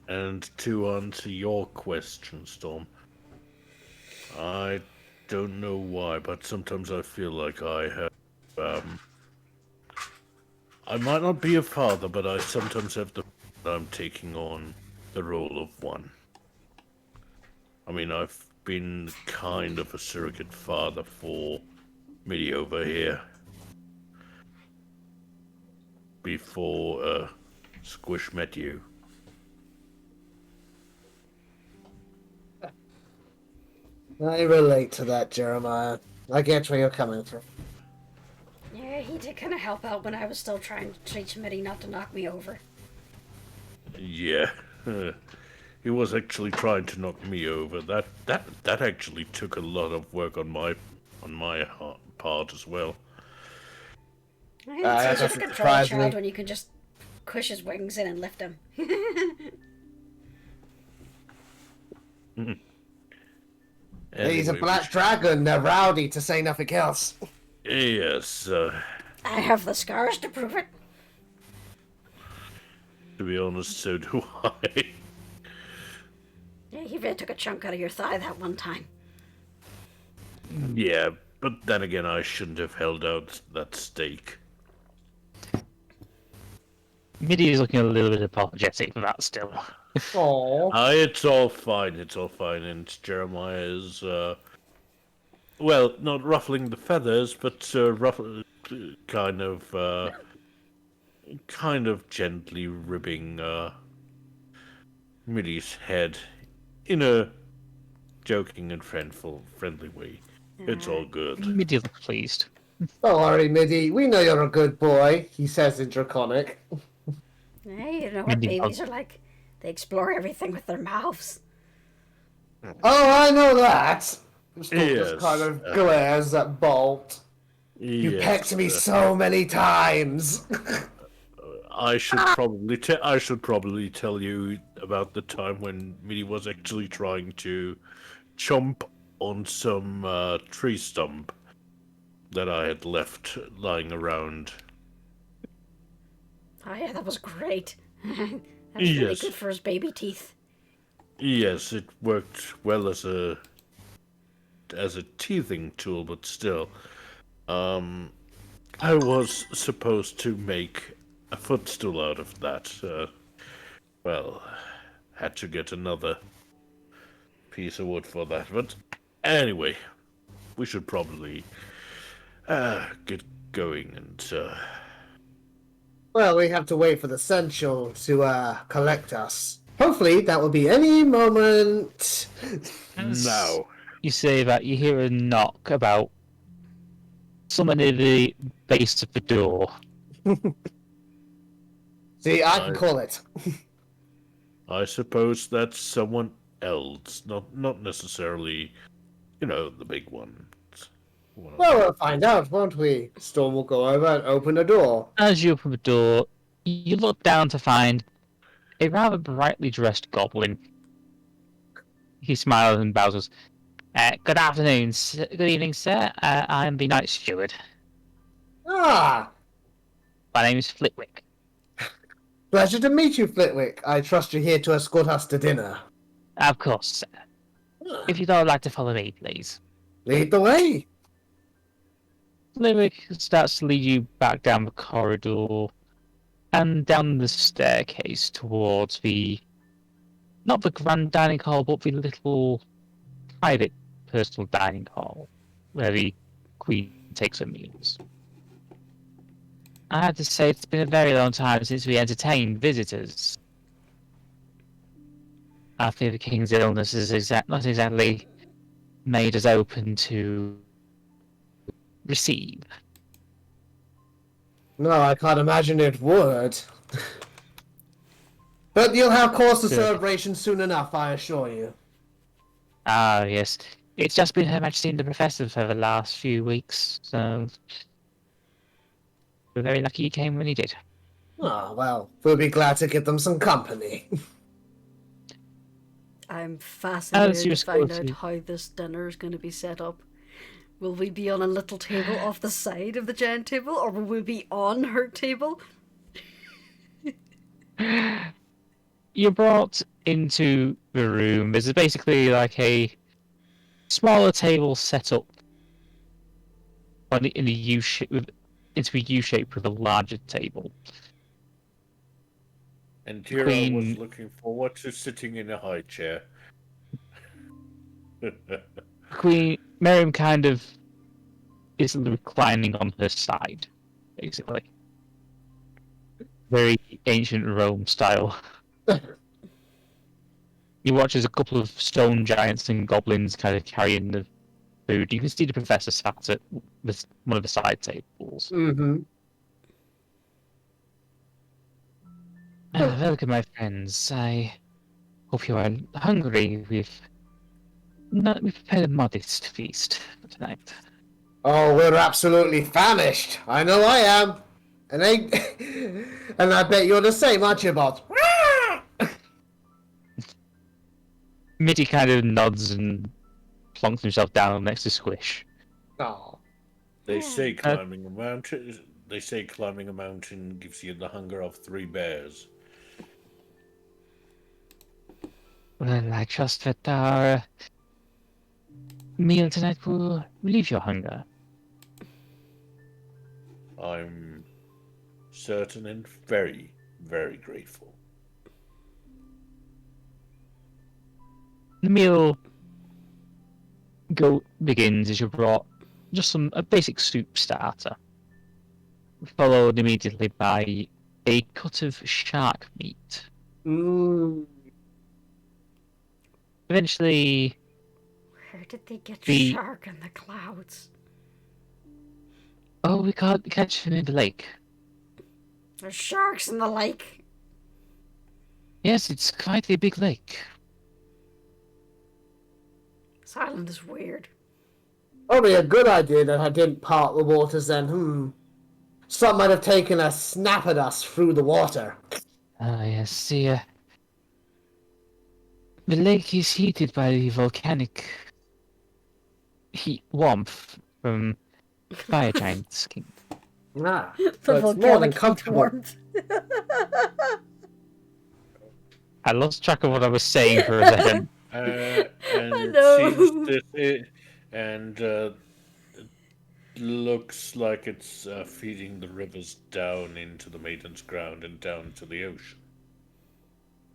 And to answer your question, Storm, I don't know why, but sometimes I feel like I have, I might not be a father, but I sometimes have I'm taking on the role of one. I mean, I've been kind of a surrogate father for me over here. Before, Squish met you. I relate to that, Jeremiah. I get where you're coming from. Yeah, he did kind of help out when I was still trying to teach Mitty not to knock me over. Yeah. He was actually trying to knock me over. That actually took a lot of work on my part as well. It's easy to control a child when you can just push his wings in and lift him. Anyway, He's a black dragon, they're rowdy to say nothing else. Yes, I have the scars to prove it. to be honest, so do I. Yeah, he really took a chunk out of your thigh that one time. Yeah, but then again, I shouldn't have held out that stake. Midi is looking a little bit apologetic for that still. Aww. It's all fine, and Jeremiah is, well, not ruffling the feathers, but kind of gently ribbing, Midi's head in a joking and friendly way. It's all good. Midi looks pleased. Don't worry, Midi. We know you're a good boy, he says in Draconic. Hey, you know what babies are like. They explore everything with their mouths. Oh, I know that! Storm Yes. just kind of glares at Bolt. You Yes, pecked me so many times! I should probably tell you about the time when Midi was actually trying to chomp on some tree stump that I had left lying around. Oh yeah, that was great. That was really Yes. good for his baby teeth. Yes, it worked well as a teething tool, but still. I was supposed to make a footstool out of that. Well, had to get another piece of wood for that. But anyway, we should probably get going and Well, we have to wait for the Central to collect us. Hopefully, that will be any moment. now. You say that you hear a knock about someone near the base of the door. See, I can call it. I suppose that's someone else, not necessarily, the big one. Well, we'll find out, won't we? Storm will go over and open the door. As you open the door, you look down to find a rather brightly dressed goblin. He smiles and bows. Good afternoon, good evening, sir. I am the night steward. Ah! My name is Flitwick. Pleasure to meet you, Flitwick. I trust you're here to escort us to dinner. Of course, sir. If you'd all like to follow me, please. Lead the way. Flitwick starts to lead you back down the corridor and down the staircase towards not the grand dining hall, but the little private personal dining hall where the Queen takes her meals. I have to say it's been a very long time since we entertained visitors. I fear the King's illness is not exactly made us open to receive. No, I can't imagine it would. But you'll have cause for Good. celebration soon enough, I assure you. Ah, yes. It's just been Her Majesty and the Professor for the last few weeks, so we're very lucky he came when he did. Ah, well, we'll be glad to give them some company. I'm fascinated you're to find out supposed to. how this dinner is going to be set up. Will we be on a little table off the side of the giant table, or will we be on her table? You're brought into the room. There's basically like a smaller table set up in a U shape into a U shape with a larger table. And Tira Queen- was looking forward to sitting in a high chair. Queen Miriam kind of is reclining on her side, basically. Very ancient Rome style. You watch as a couple of stone giants and goblins kind of carrying the food. You can see the professor sat at one of the side tables. Mm-hmm. Welcome, my friends. I hope you are hungry. We've prepared a modest feast for tonight. Oh, we're absolutely famished. I know I am. And and I bet you're the same, aren't you, Bob? Mitty kind of nods and plonks himself down next to Squish. Oh. They say climbing a mountain. They say climbing a mountain gives you the hunger of 3 bears. Well, I trust that our meal tonight will relieve your hunger. I'm certain and very, very grateful. The meal begins as you're brought just a basic soup starter, followed immediately by a cut of shark meat. Mm. Eventually, Where did they get The- shark in the clouds? we can't catch him in the lake. There's sharks in the lake. Yes, it's quite a big lake. This island is weird. Probably a good idea that I didn't part the waters then. Some might have taken a snap at us through the water. Ah, yes, The lake is heated by the volcanic heat warmth from fire giants. Ah, The so it's more than volcanic heat comfortable. warmth. I lost track of what I was saying for a second. And it know. seems it looks like it's feeding the rivers down into the Maiden's Ground and down to the ocean.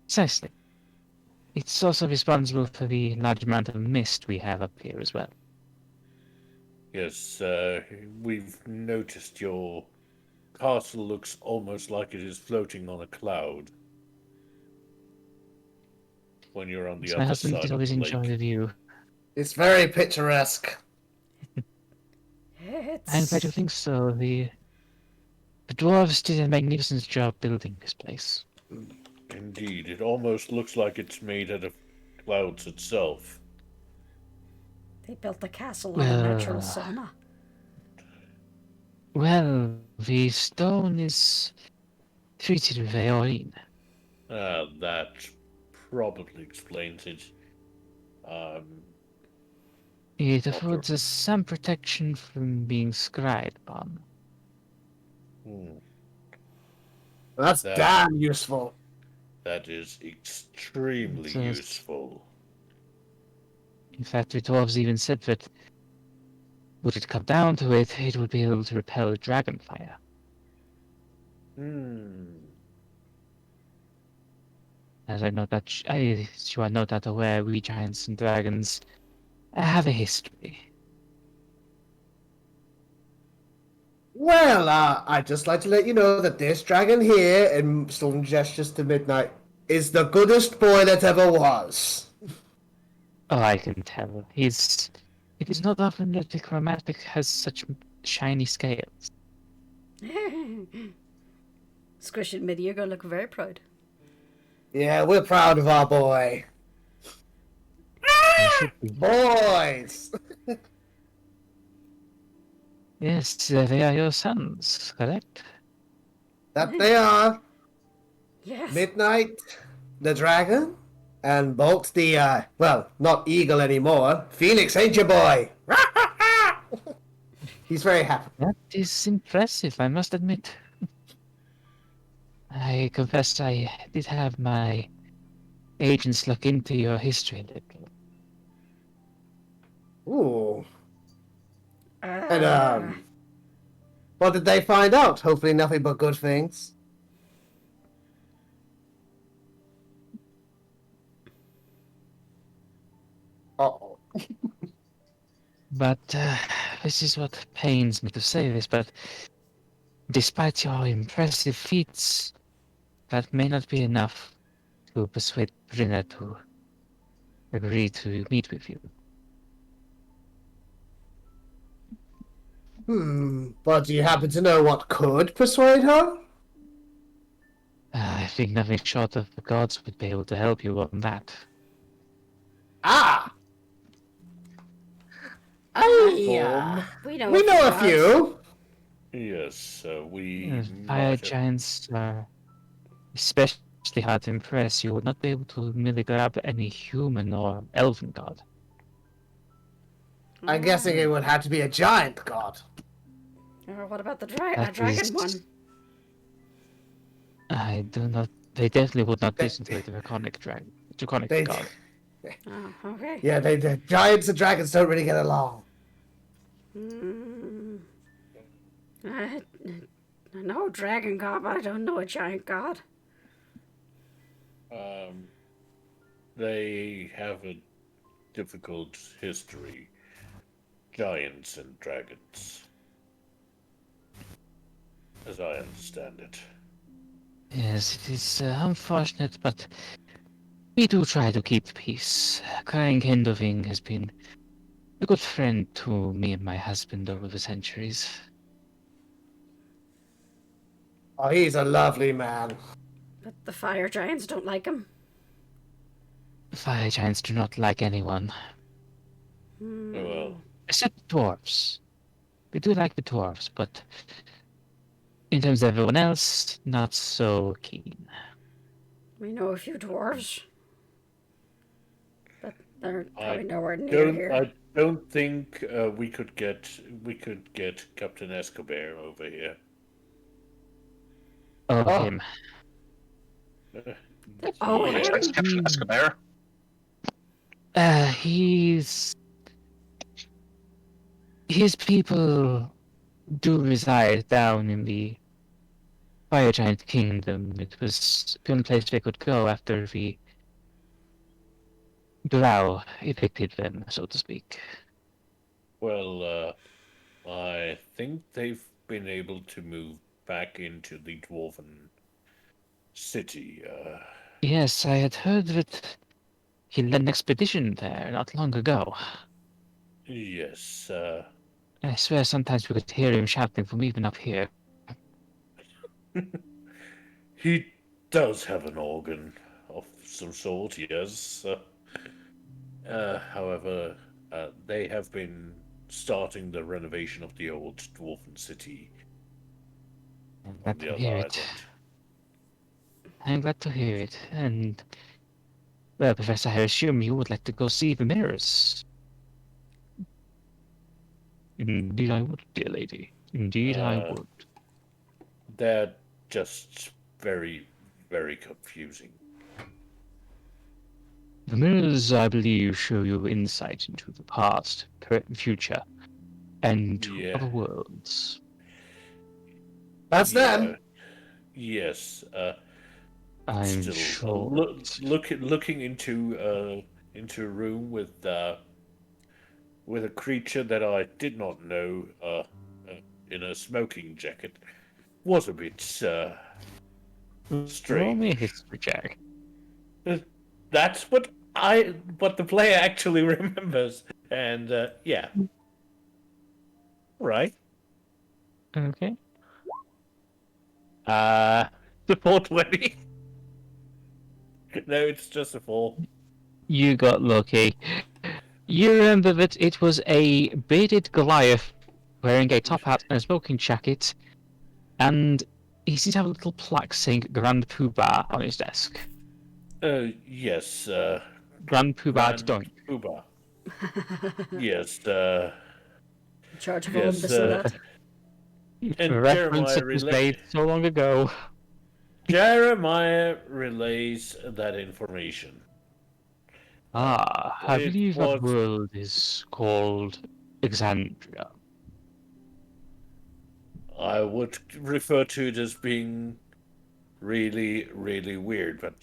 Precisely. It's also responsible for the large amount of mist we have up here as well. Yes, we've noticed your castle looks almost like it is floating on a cloud when you're on the My other husband side did of always the enjoy lake. the view. It's very picturesque. I'm glad you think so. The dwarves did a magnificent job building this place. Indeed, it almost looks like it's made out of clouds itself. They built the castle on a natural Well, sauna. Well, the stone is treated with aeolene. That probably explains it. It Not affords us some protection from being scryed upon. That's That- damn useful. That is extremely Just- useful. In fact, the dwarves even said that, would it come down to it, it would be able to repel dragon fire. As I know that you are no doubt aware, we giants and dragons have a history. Well, I'd just like to let you know that this dragon here, and Storm gestures to Midnight, is the goodest boy that ever was. Oh, I can tell. It is not often that the chromatic has such shiny scales. Squish admitted you're going to look very proud. Yeah, we're proud of our boy. You should be. Boys! Yes, they are your sons, correct? That they are. Yes. Midnight, the dragon, and Bolt the, well, not eagle anymore. Phoenix, ain't you, boy? He's very happy. That is impressive, I must admit. I confess I did have my agents look into your history a little. Ooh. And, what did they find out? Hopefully nothing but good things. Uh-oh. But this is what pains me to say this, but despite your impressive feats, that may not be enough to persuade Brynna to agree to meet with you. But do you happen to know what could persuade her? I think nothing short of the gods would be able to help you on that. Ah! We We know a few. Yes, we Yes, might fire have- giants are especially hard to impress. You would not be able to merely grab any human or elven god. I'm guessing it would have to be a giant god. Or what about the That dragon is- one? I do not. They definitely would not listen to a draconic They- god. Oh, okay. Yeah, the giants and dragons don't really get along. I know a dragon god, but I don't know a giant god. They have a difficult history. Giants and dragons. As I understand it. Yes, it is unfortunate, but we do try to keep peace. Crying Hindoving has been a good friend to me and my husband over the centuries. Oh, he's a lovely man. But the fire giants don't like him. Fire giants do not like anyone, Well, except dwarves. We do like the dwarves, but in terms of everyone else, not so keen. We know a few dwarves. They're probably nowhere near Don't here. I don't think we could get Captain Escobar over here. Oh, Oh. him. Oh, Yeah. him? That's Captain Escobar. His people do reside down in the Fire Giant Kingdom. It was the only place they could go after the Drow evicted them, so to speak. Well, I think they've been able to move back into the Dwarven city. Yes, I had heard that he led an expedition there not long ago. Yes, I swear sometimes we could hear him shouting from even up here. he does have an organ of some sort, yes. However, they have been starting the renovation of the old Dwarven city I'm on glad the to other hear island. it. I'm glad to hear it. And, well, Professor, I assume you would like to go see the mirrors. Indeed I would, dear lady. Indeed I would. They're just very, very confusing. The mirrors, I believe, show you insight into the past, current, future, and to Yeah. other worlds. That's them. Yes. I'm Still, sure. looking into a room with a creature that I did not know in a smoking jacket was a bit Roll strange. me a history check. That's what the player actually remembers, and yeah. Right. Okay. The 420. No, it's just a 4. You got lucky. You remember that it was a bearded Goliath wearing a top hat and a smoking jacket, and he seems to have a little plaque saying Grand Kubar on his desk. Yes, Grand Kubar Grand Dunk. Kubar. Yes, In charge of all yes, this and that. and A reference that was made so long ago. Jeremiah relays that information. I It believe that was- world is called Exandria. I would refer to it as being really, really weird, but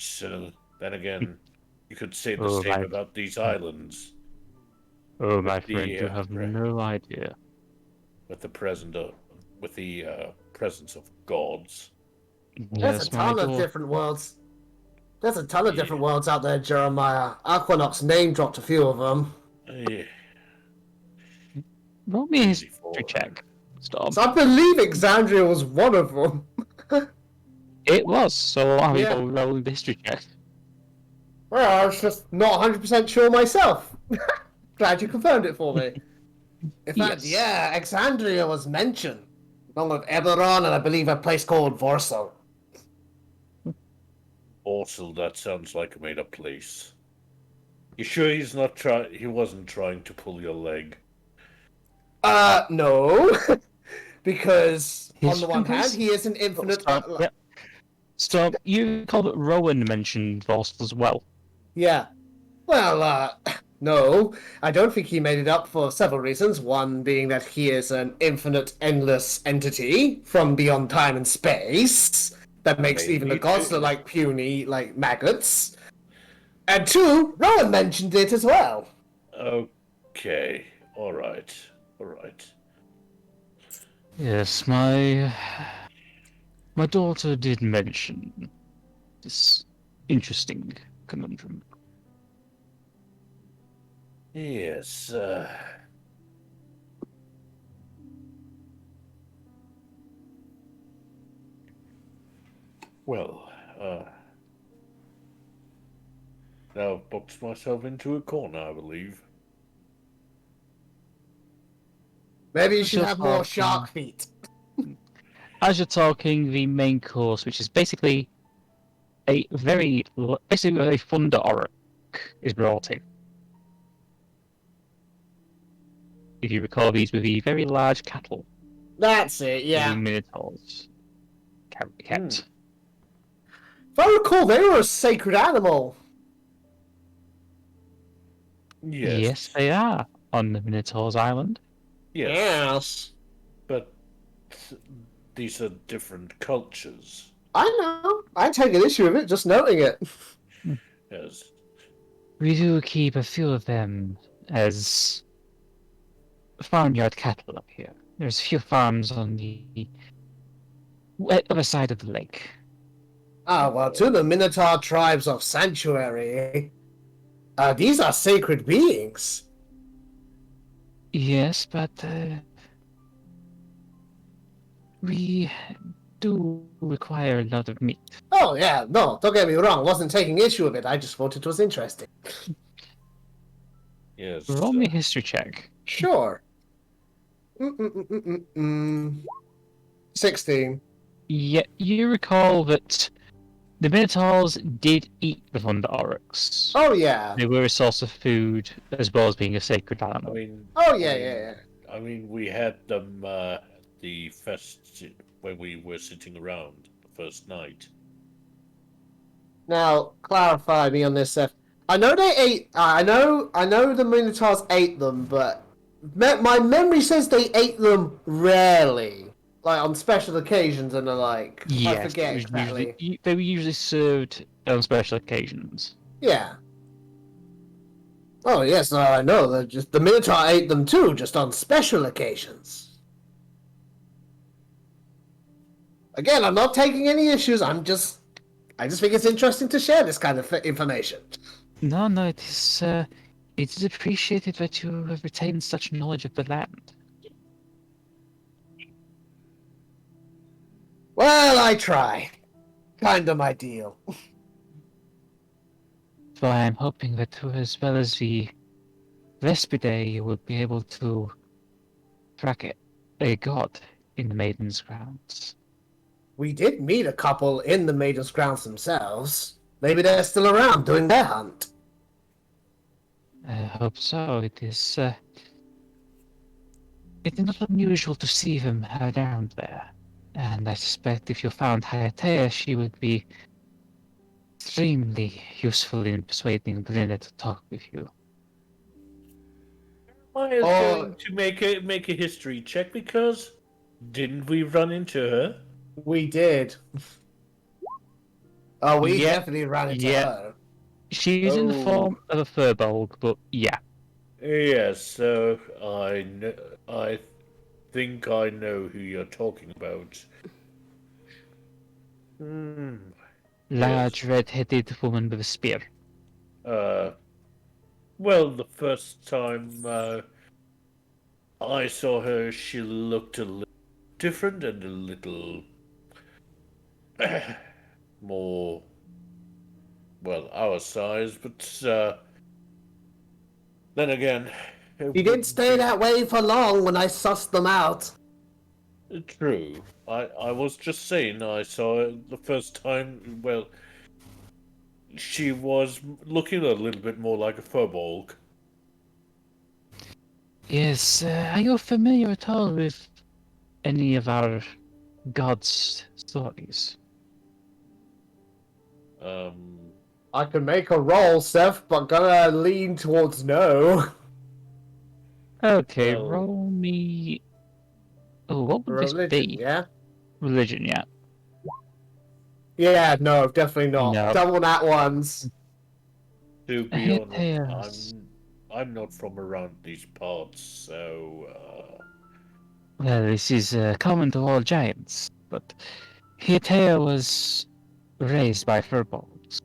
then again, you could say the Oh, same right. about these islands. Oh, With my the, friend, you have no idea. With the presence of gods. There's Yes, a ton my of lord. different worlds. There's a ton of different worlds out there, Jeremiah. Aquanox name dropped a few of them. Yeah, Roll me a easy history for check. Stop. So I believe Exandria was one of them. It was, so I Yeah. will roll the history check. Well, I was just not 100% sure myself. Glad you confirmed it for me. In fact, Yes. yeah, Exandria was mentioned. Along with Eberron and I believe a place called Vorsel. Also, that sounds like a made-up place. You sure he wasn't trying to pull your leg? No. Because, on His the one hand, fingers- he is an infinite... Stop. Yep. Stop. You call it Rowan mentioned Vorsel as well. Yeah. Well, no. I don't think he made it up for several reasons. One being that he is an infinite, endless entity from beyond time and space. That makes even the Maybe gods too. look like puny, like maggots. And two, Rowan mentioned it as well. Okay, all right. Yes, my daughter did mention this interesting conundrum. Yes, well, now I've boxed myself into a corner, I believe. Maybe you should Just have more talking. shark feet. As you're talking, the main course, which is basically basically a thunder orc, is brought in. if you recall, these were the very large cattle That's it, the yeah. Minotaurs kept. If I recall, they were a sacred animal. Yes, they are on the Minotaur's island. Yes. But these are different cultures. I know. I take an issue with it, just noting it. Yes. We do keep a few of them as farmyard cattle up here. There's a few farms on the other side of the lake. Ah, well, to the Minotaur tribes of Sanctuary, these are sacred beings. Yes, but we do require a lot of meat. Oh, yeah, no, don't get me wrong. Wasn't taking issue with it. I just thought it was interesting. Yes. Roll me a history check. Sure. 16. Yeah, you recall that the Minotaurs did eat the Thunder Oryx. Oh, yeah. They were a source of food as well as being a sacred animal. Oh, yeah. I mean, we had them the fest when we were sitting around the first night. Now, clarify me on this, Seph. I know they ate. I know the Minotaurs ate them, but my memory says they ate them rarely, like on special occasions and the like. Yes, I forget exactly. they were usually served on special occasions. Yeah. Oh yes, I know. The Minotaur ate them too, just on special occasions. Again, I'm not taking any issues. I just think it's interesting to share this kind of information. No, it is appreciated that you have retained such knowledge of the land. Well, I try. Kinda my deal. So I am hoping that as well as the Vespidae, you will be able to track a god in the Maiden's grounds. We did meet a couple in the Maiden's grounds themselves. Maybe they're still around doing their hunt. I hope so. It is not unusual to see them around there. And I suspect if you found Hayatea, she would be extremely useful in persuading Belinda to talk with you. I was going to make a history check because didn't we run into her? We did. Oh, we definitely ran into her. She's in the form of a furbolg, but yeah. Yes, so I think I know who you're talking about. Large red-headed woman with a spear. Well, the first time I saw her, she looked a little different and a little more, well, our size, but then again... He didn't stay that way for long when I sussed them out. True. I was just saying, I saw her the first time, well, she was looking a little bit more like a furbolg. Yes, are you familiar at all with any of our gods' stories? I can make a roll, Seph, but gonna lean towards no. Okay, roll me... Oh, what would this be? Yeah? Religion, yeah. Yeah, no, definitely not. No. Double nat ones. To be honest, Yes. I'm not from around these parts, so Well, this is common to all giants, but Hiatea was raised by furbolgs,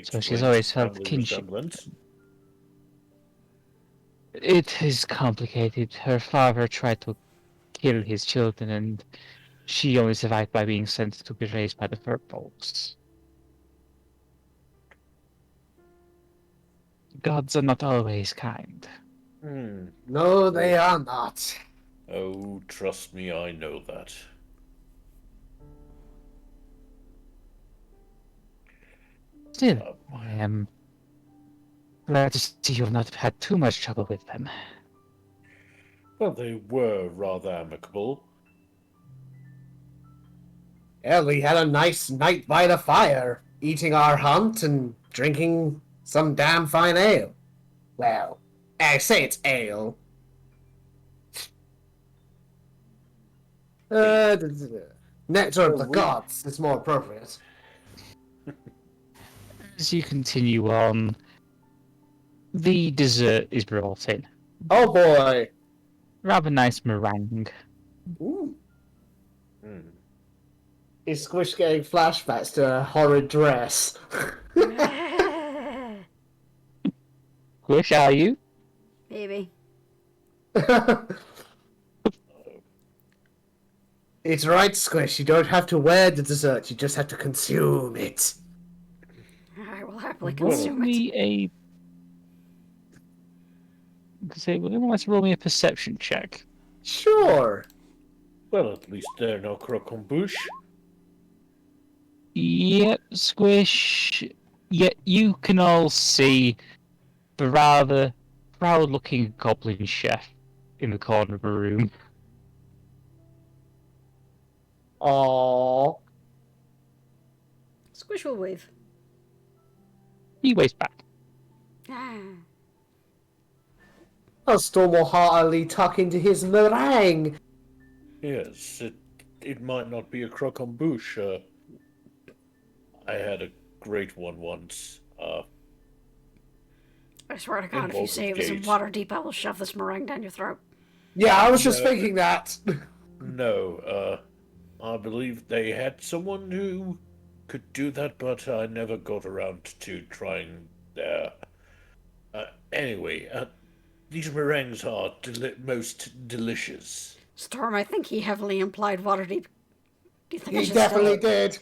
so she's always felt kinship. It is complicated. Her father tried to kill his children, and she only survived by being sent to be raised by the furbolgs. Gods are not always kind. No, they are not. Oh, trust me, I know that. Still, I am Glad to see you've not had too much trouble with them. Well, they were rather amicable. Yeah, we had a nice night by the fire, eating our hunt and drinking some damn fine ale. Well, I say it's ale. Nectar of the gods is more appropriate. As you continue on, the dessert is brought in. Oh boy. Rather nice meringue. Ooh. Hmm. Is Squish getting flashbacks to a horrid dress? Squish, are you? Maybe. It's right, Squish. You don't have to wear the dessert. You just have to consume it. I will happily Roll consume it. me a. Say, well, let's roll me a perception check. Sure. Well, at least they're no croquembouche. Yep, Squish. Yet you can all see the rather proud-looking goblin chef in the corner of the room. Aww. Squish will wave. He waves back. Ah. Storm will heartily tuck into his meringue. Yes, it might not be a croquembouche. I had a great one once. I swear to God, if you say it was in Waterdeep, I will shove this meringue down your throat. Yeah, I was just No. thinking that. No, I believe they had someone who could do that, but I never got around to trying their. Anyway, these meringues are most delicious. Storm, I think he heavily implied Waterdeep. Do you think I He should definitely stay? did.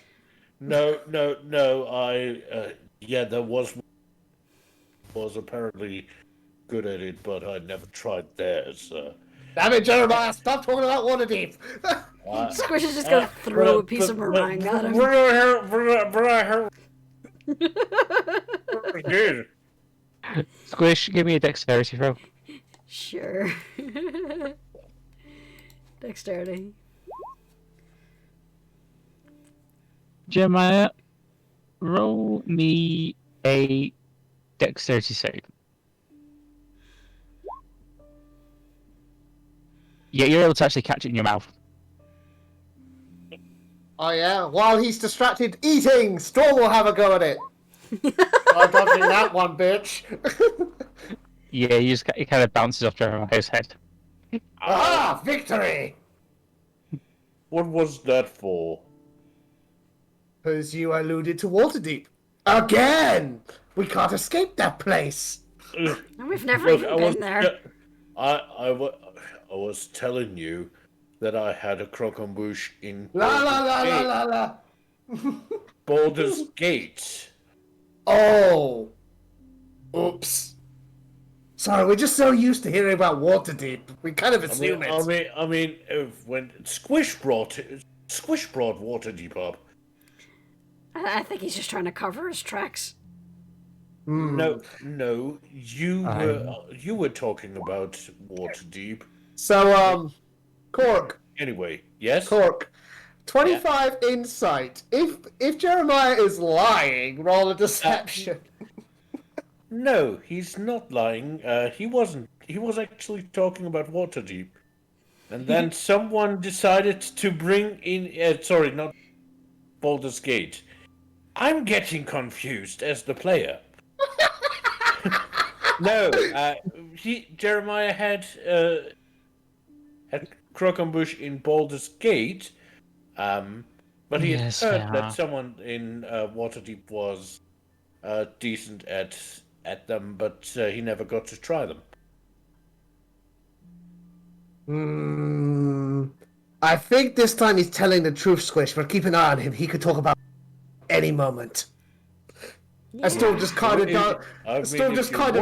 No, yeah, there was apparently good at it, but I never tried theirs. Damn it, Jeremiah, stop talking about Waterdeep. Squish is just gonna throw a piece of meringue at him. Squish, give me a dexterity throw. Sure. Dexterity. Jeremiah, roll me a dexterity save. Yeah, you're able to actually catch it in your mouth. Oh yeah, while he's distracted eating, Storm will have a go at it. I'm dodging that one, bitch. Yeah, it kind of bounces off Jeremiah's head. Ah, victory! What was that for? Because you alluded to Waterdeep. Again! We can't escape that place. And we've never Look, even been there. I was telling you that I had a croquembouche in La la la la la la. Baldur's Gate. Oh. Oops. Sorry, we're just so used to hearing about Waterdeep. We kind of assume it. I mean, when Squish brought Waterdeep up. I think he's just trying to cover his tracks. No, you were talking about Waterdeep. So, Cork. Anyway, yes. Cork. 25 insight. If Jeremiah is lying, roll a deception. No, he's not lying. He wasn't. He was actually talking about Waterdeep. And then someone decided to bring in... sorry, not Baldur's Gate. I'm getting confused as the player. No, Jeremiah had croquembouche in Baldur's Gate, but he had heard that someone in Waterdeep was decent at them, but he never got to try them. I think this time he's telling the truth, Squish, but keep an eye on him. He could talk about any moment. Yeah. And Storm just kind of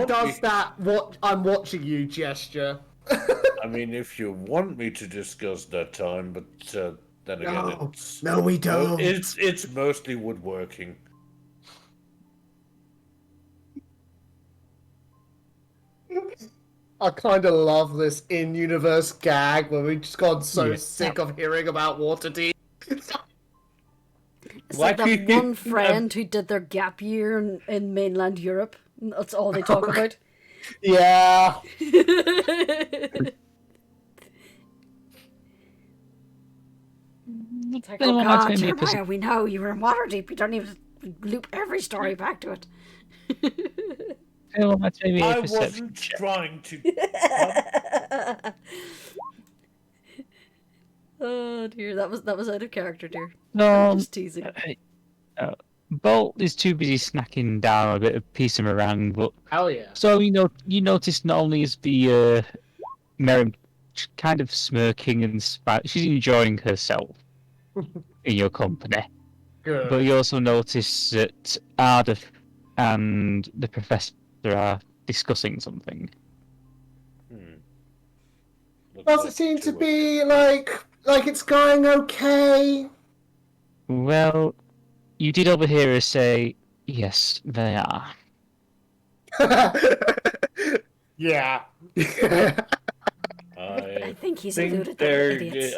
does that "what I'm watching you" gesture. I mean, if you want me to discuss that time, but then again, no, we don't. It's mostly woodworking. I kind of love this in-universe gag where we've just gone so Yeah. sick of hearing about Waterdeep. It's like that one friend who did their gap year in mainland Europe. That's all they talk about. Yeah. It's like, Anyone oh like to god, make me a Jeremiah, we know you were in Waterdeep. You don't even loop every story back to it. Anyone like to make me I a perception wasn't check? trying to. Oh dear, that was out of character, dear. No. Just teasing. Bolt is too busy snacking down a bit of piece of meringue, but Hell yeah. so you notice not only is the Merrim kind of smirking and she's enjoying herself in your company, Good. but you also notice that Ardeth and the professor are discussing something. Does it seem to be like it's going okay? Well, you did overhear her say, "Yes, they are." Yeah. I think he's think alluded that we're they're idiots.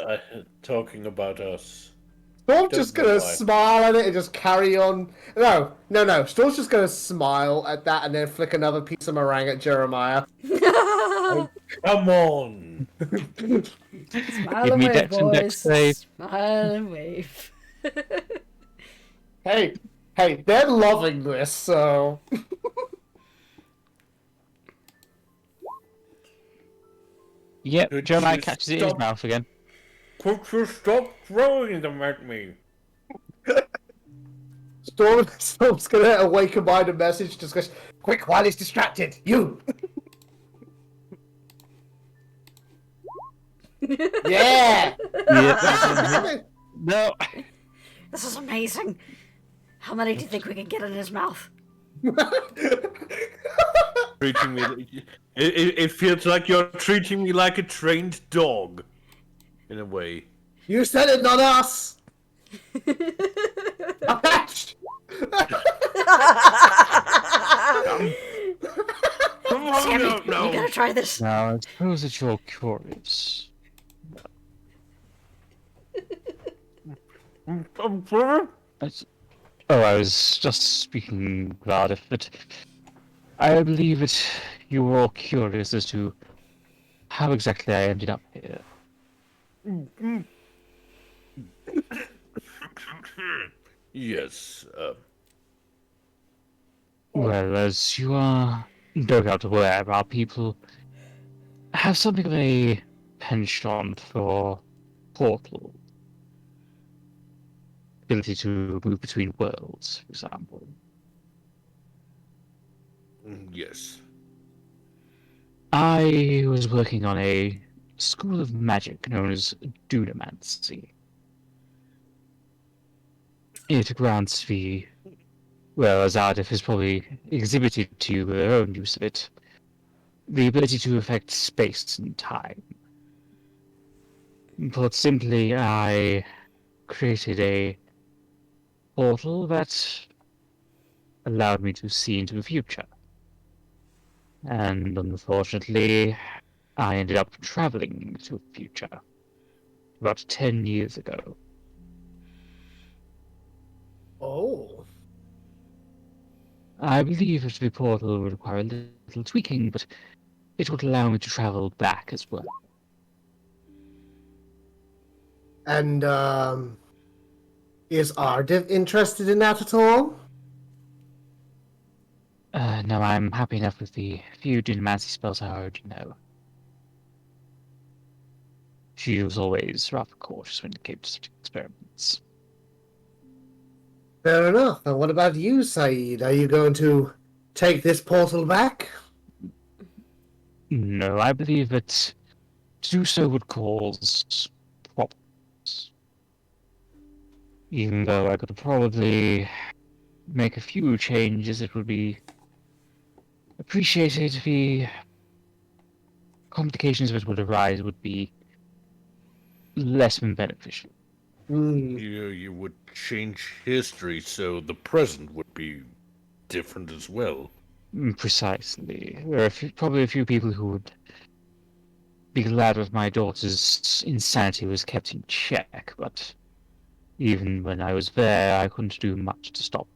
talking about us. Storm's just Don't know gonna why. smile at it and just carry on. No. Storm's just gonna smile at that and then flick another piece of meringue at Jeremiah. Come on. Smile Give and me wave, Dex and Dex boys. save. Smile and wave. Hey, they're loving this, so. Yep, Could Jeremiah you catches it in his stop- mouth again. Could you stop throwing them at me? Storm's gonna awaken by the message. Just goes, quick while he's distracted. You. Yeah. Yeah. No. This is amazing. How many do you think we can get in his mouth? Treating me. It feels like you're treating me like a trained dog, in a way. You said it, not us. A patch. Come on, Sammy, no, you no. gotta try this. Now, I suppose that you're curious. I was just speaking about it, but I believe that you were all curious as to how exactly I ended up here. Yes. Well, as you are no doubt aware, our people have something of a penchant for portal. Ability to move between worlds, for example. Yes. I was working on a school of magic known as Dunamancy. It grants the, well, as Ardeth has probably exhibited to you her own use of it, the ability to affect space and time. Put simply, I created a portal that allowed me to see into the future. And unfortunately, I ended up traveling to the future about 10 years ago. Oh. I believe that the portal would require a little tweaking, but it would allow me to travel back as well. And is Ardeth interested in that at all? No, I'm happy enough with the few Dunamancy spells I already know. She was always rather cautious when it came to such experiments. Fair enough. And what about you, Saeed? Are you going to take this portal back? No, I believe that to do so would cause problems. Even though I could probably make a few changes, it would be appreciated. The complications that would arise would be less than beneficial. You would change history so the present would be different as well. Precisely. There are probably a few people who would be glad if my daughter's insanity was kept in check, but even when I was there, I couldn't do much to stop.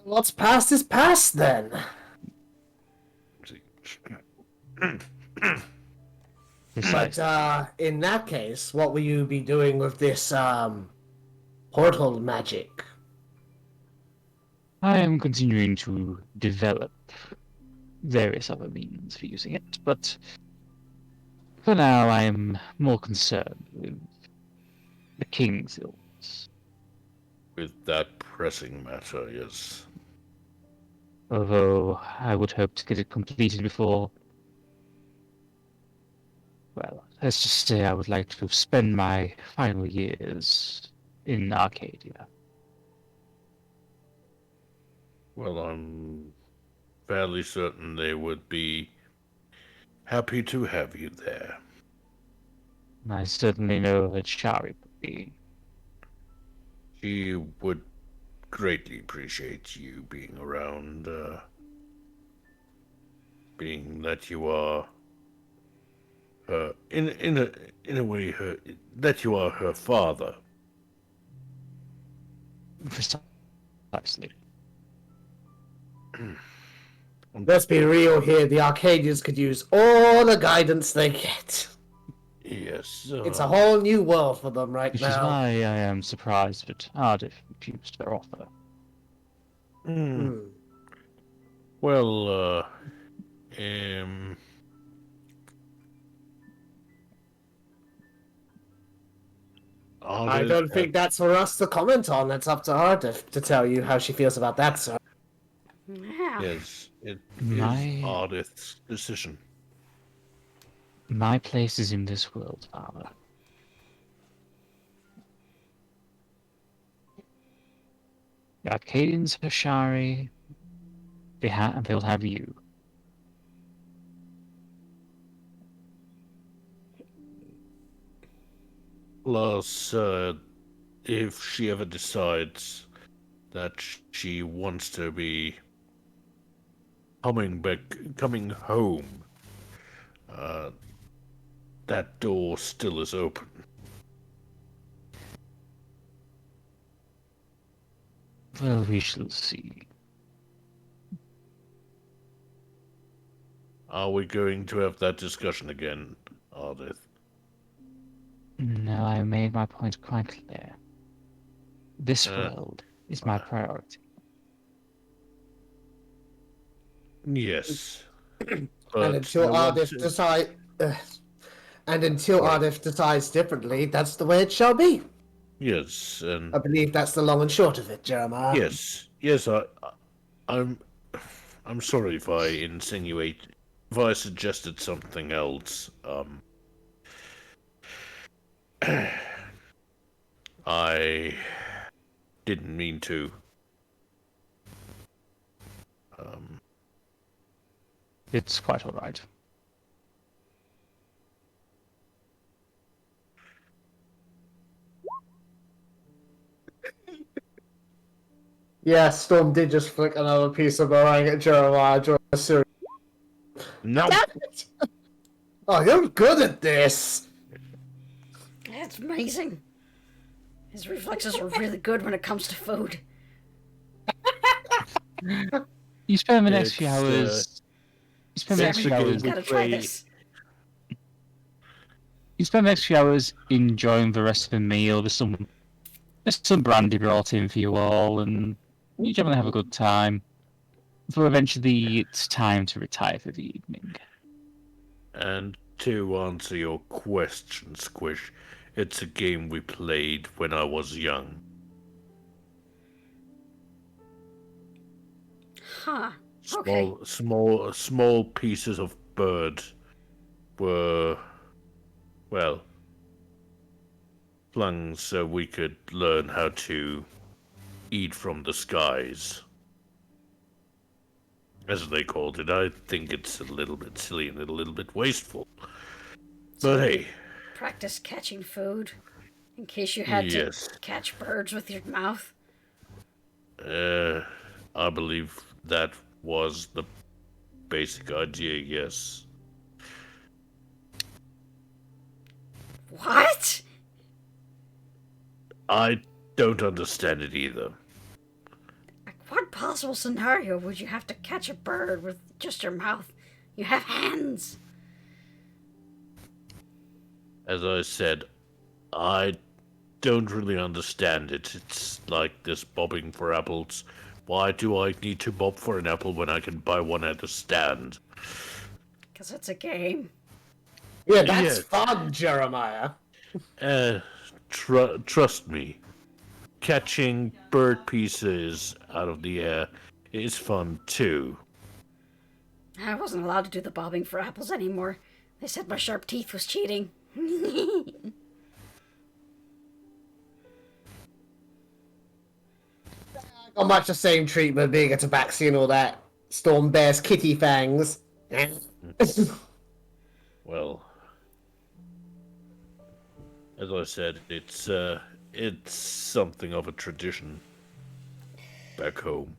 What's past is past, then. But in that case, what will you be doing with this portal magic? I am continuing to develop various other means for using it, but for now I am more concerned with the king's illness. With that pressing matter, yes. Although I would hope to get it completed before... Well, let's just say I would like to spend my final years in Arcadia. Well, I'm fairly certain they would be happy to have you there. I certainly know that Shari would be. She would greatly appreciate you being around, being that you are in a way that you are her father. Precisely. Let's be real here. The Arcadians could use all the guidance they get. Yes. It's a whole new world for them right Which now. is why I am surprised that Ardeth refused their offer. Well, I don't think that's for us to comment on. It's up to Ardeth to tell you how she feels about that, sir. Yeah. Yes, it My- is Ardeth's decision. My place is in this world, Father. The Arcadians have Shari. They'll have you. Plus, if she ever decides that she wants to be coming home, that door still is open. Well, we shall see. Are we going to have that discussion again, Ardeth? No, I made my point quite clear. This Uh, world is my priority. Yes. And But until I want Ardeth decides differently, that's the way it shall be. Yes, and I believe that's the long and short of it, Jeremiah. yes, I'm sorry if I suggested something else. I didn't mean to. It's quite all right. Yeah, Storm did just flick another piece of meringue at Jeremiah during the series. No. Damn it! Oh, you're good at this! That's amazing. His reflexes are really good when it comes to food. You spend the next few It's, hours. You spend the next few basically hours. we Gotta try play- this. You spend the next few hours enjoying the rest of the meal. There's some brandy brought in for you all, and you generally have a good time. For eventually, it's time to retire for the evening. And to answer your question, Squish, it's a game we played when I was young. Huh. Okay. Small pieces of bird were, well, flung so we could learn how to eat from the skies, as they called it. I think it's a little bit silly and a little bit wasteful. But hey, Practice catching food in case you had yes. to catch birds with your mouth. I believe that was the basic idea, yes. What? I don't understand it either. Like, what possible scenario would you have to catch a bird with just your mouth? You have hands. As I said, I don't really understand it. It's like this bobbing for apples. Why do I need to bob for an apple when I can buy one at a stand? Because it's a game. Yeah, that's Yes. fun, Jeremiah. Trust me. Catching bird pieces out of the air is fun too. I wasn't allowed to do the bobbing for apples anymore. They said my sharp teeth was cheating. Got much the same treatment being a tabaxi and all that. Storm Bear's kitty fangs. Well, as I said, it's something of a tradition back home.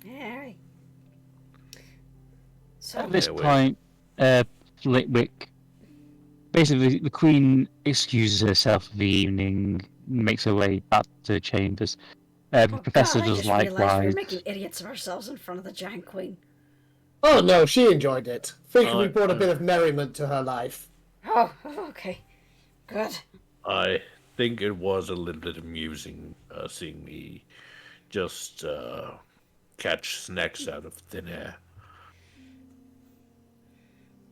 Alright. So, At this Yeah, wait. point, Litwick, basically, the Queen excuses herself for the evening, makes her way back to the chambers. The oh Professor God, I does just realized we were likewise. making idiots of ourselves in front of the Giant Queen. Oh no, she enjoyed it. Think we I- brought a bit of merriment to her life. Oh, okay. Good. I think it was a little bit amusing seeing me just catch snacks out of thin air.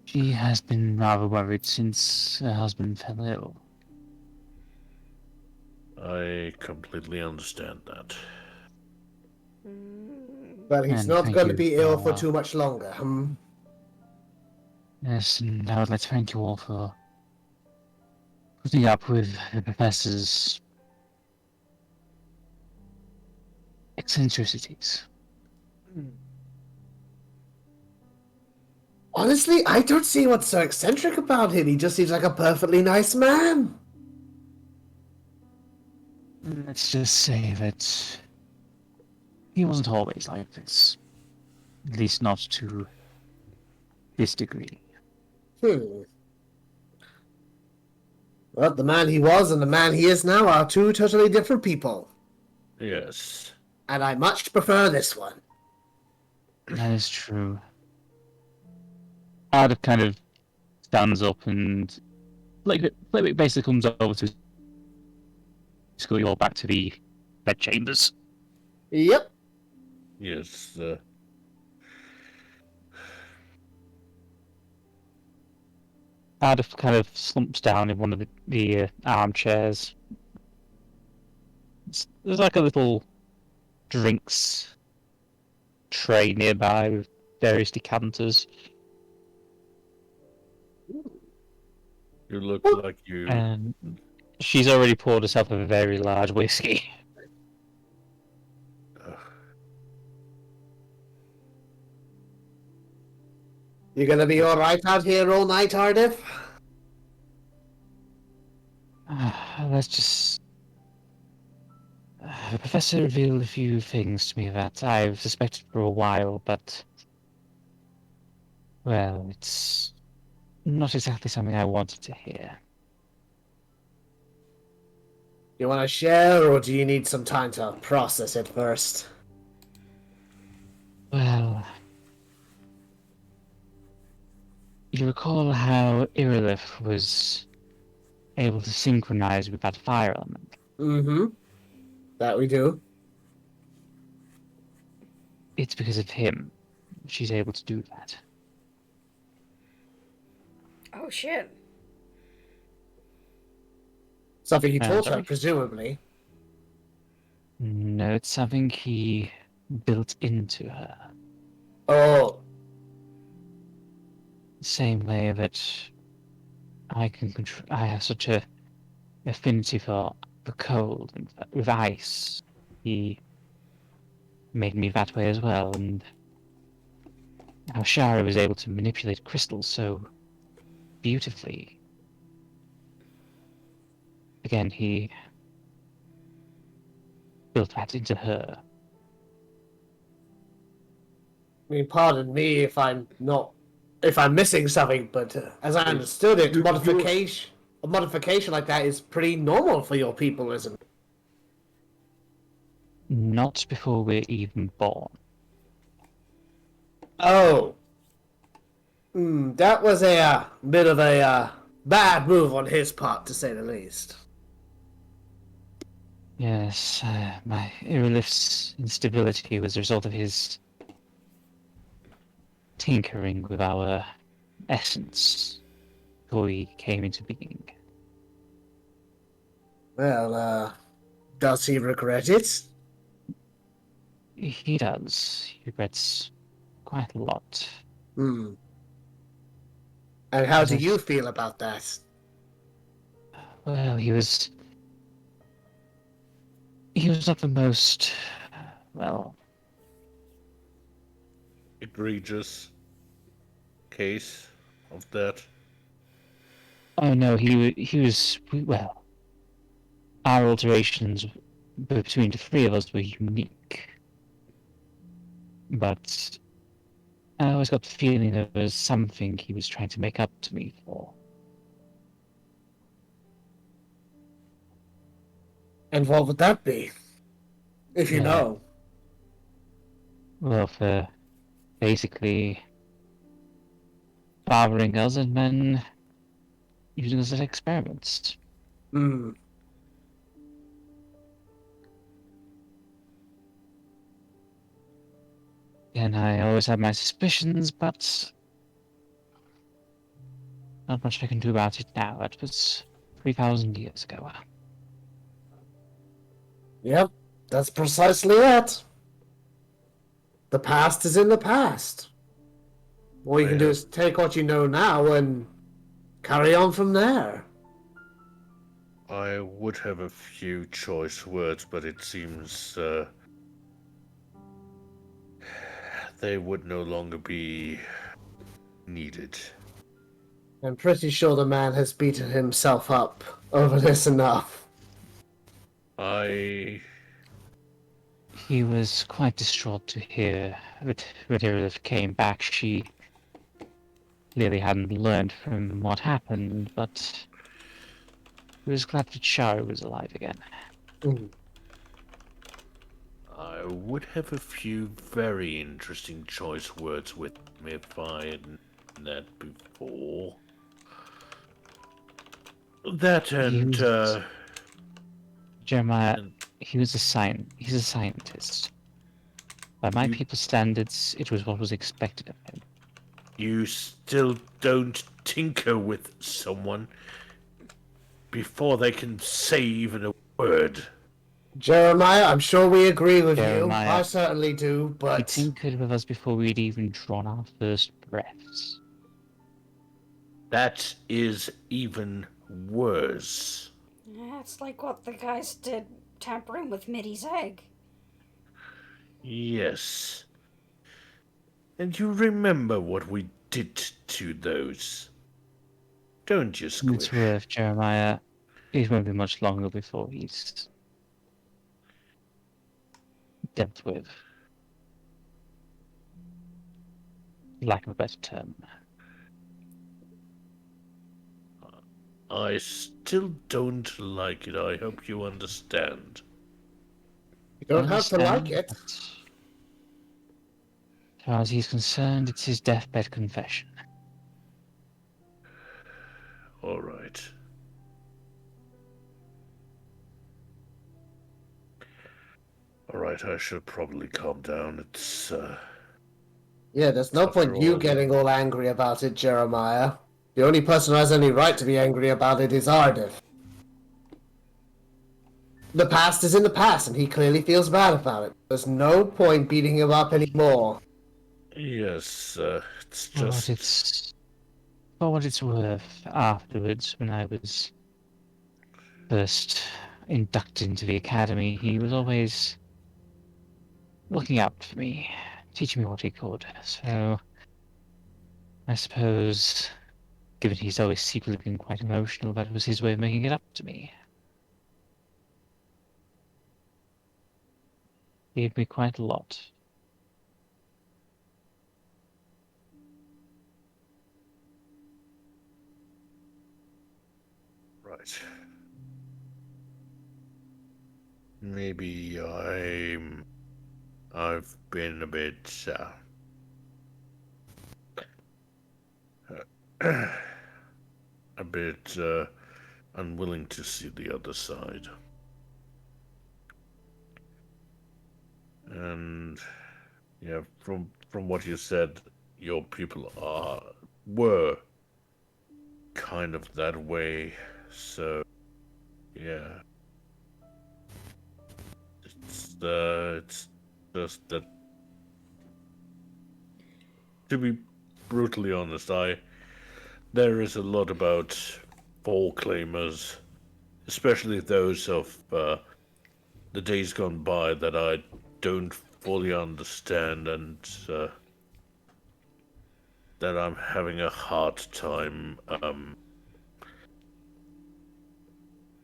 She has been rather worried since her husband fell ill. I completely understand that. But he's And not thank going to you be ill for for- too much longer. Yes, and I would like to thank you all for putting up with the Professor's eccentricities. Honestly, I don't see what's so eccentric about him. He just seems like a perfectly nice man. Let's just say that he wasn't always like this. At least not to this degree. Well, the man he was and the man he is now are two totally different people. Yes. And I much prefer this one. That is true. Ardeth kind of stands up and Flitwick basically comes over to escort you all back to the bed chambers. Yep. Yes. Ardeth kind of slumps down in one of the armchairs. There's like a little drinks tray nearby with various decanters. You look like you. And she's already poured herself a very large whiskey. You gonna be alright out here all night, Ardeth? Let's just... The Professor revealed a few things to me that I've suspected for a while, but... Well, it's not exactly something I wanted to hear. You wanna share, or do you need some time to process it first? Well... You recall how Irilith was able to synchronize with that fire element? Mm-hmm. That we do. It's because of him she's able to do that. Oh shit. Something you taught her, Sorry? presumably. No, it's something he built into her. Oh, Same way that I can control. I have such a affinity for the cold and with ice. He made me that way as well, and how Shara was able to manipulate crystals so beautifully. Again, he built that into her. mean, pardon me if I'm missing something, but as I understood it, a modification like that is pretty normal for your people, isn't it? Not before we're even born. Oh. That was a bit of a bad move on his part, to say the least. Yes, my Irrelift's instability was a result of his tinkering with our essence before he came into being. Well, does he regret it? He does. He regrets quite a lot. Hmm. And how do you feel about that? Well, he was not the most, well, Egregious case of that. oh no, he was, well, our alterations between the three of us were unique. But I always got the feeling there was something he was trying to make up to me for. And what would that be? If you know. Well, for basically fathering us and then using us as experiments. Hmm. And I always had my suspicions, but not much I can do about it now. That was 3,000 years ago. Yep, that's precisely it. The past is in the past. All you can do is take what you know now and carry on from there. I would have a few choice words, but it seems they would no longer be needed. I'm pretty sure the man has beaten himself up over this enough. I He was quite distraught to hear that Ardeth came back. She clearly hadn't learned from what happened, but he was glad that Shari was alive again. I would have a few very interesting choice words with him if I had known that before. That and Jeremiah, he's a scientist. By my people's standards, it was what was expected of him. You still don't tinker with someone before they can say even a word. Jeremiah, I'm sure we agree with Jeremiah, you. I certainly do, but... He tinkered with us before we'd even drawn our first breaths. That is even worse. Yeah, it's like what the guys did tampering with Mitty's egg. Yes. And you remember what we did to those, don't you, Squish? It's worth, Jeremiah. It won't be much longer before he's dealt with. Lack of a better term. I still don't like it. I hope you understand. You don't have to like it. As far as he's concerned, it's his deathbed confession. All right. All right, I should probably calm down. It's, Yeah, there's no point you getting all angry about it, Jeremiah. The only person who has any right to be angry about it is Ardeth. The past is in the past, and he clearly feels bad about it. There's no point beating him up anymore. Yes, it's For just... what it's worth, afterwards, when I was first inducted into the academy, he was always looking out for me, teaching me what he could. So, I suppose, given he's always secretly been quite emotional, that was his way of making it up to me. He gave me quite a lot. Right. Maybe I've been a bit a bit unwilling to see the other side. And yeah, from what you said, your people were kind of that way. So yeah, it's just that, to be brutally honest, there is a lot about fall claimers, especially those of the days gone by, that I don't fully understand, and that I'm having a hard time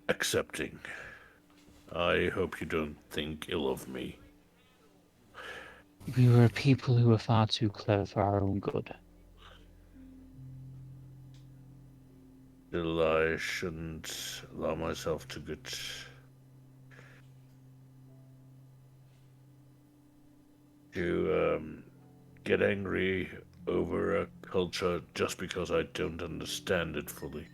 accepting. I hope you don't think ill of me. We were people who were far too clever for our own good. Still, I shouldn't allow myself to get angry over a culture just because I don't understand it fully.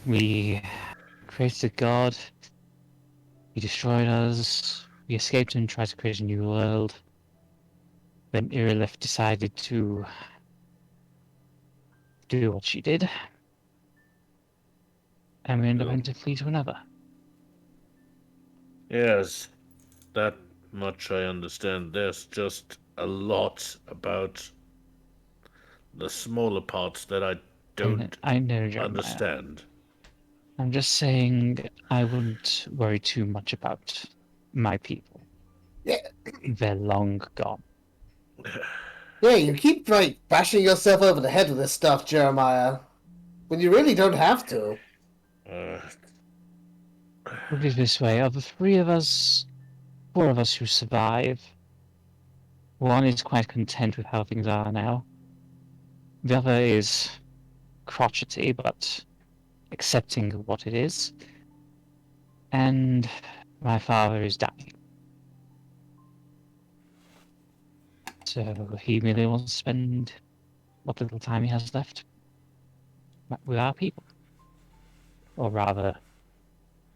We created a god. He destroyed us. We escaped and tried to create a new world. Then Irilith decided to do what she did. And we ended up having to flee to another. Yes, that much I understand. There's just a lot about the smaller parts that I don't I know, Jeremiah. understand. I'm just saying I wouldn't worry too much about my people. Yeah. They're long gone. Yeah, you keep like bashing yourself over the head with this stuff, Jeremiah, when you really don't have to. Put it this way, of the three of us, four of us who survive, one is quite content with how things are now. The other is crotchety, but accepting of what it is. And my father is dying. So he really wants to spend what little time he has left with our people. Or rather,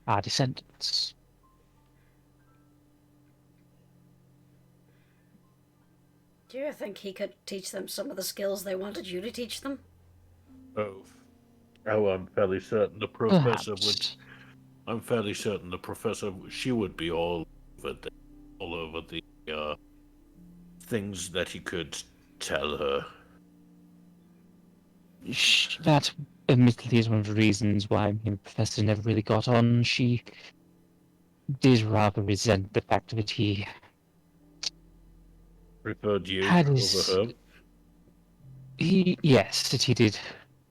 our descendants. Do you think he could teach them some of the skills they wanted you to teach them? Oh, I'm fairly certain the professor would. Perhaps. I'm fairly certain the professor, she would be all over the things that he could tell her. That admittedly is one of the reasons why me and the professor never really got on. She did rather resent the fact that he Preferred you had over his... her. Yes, that he did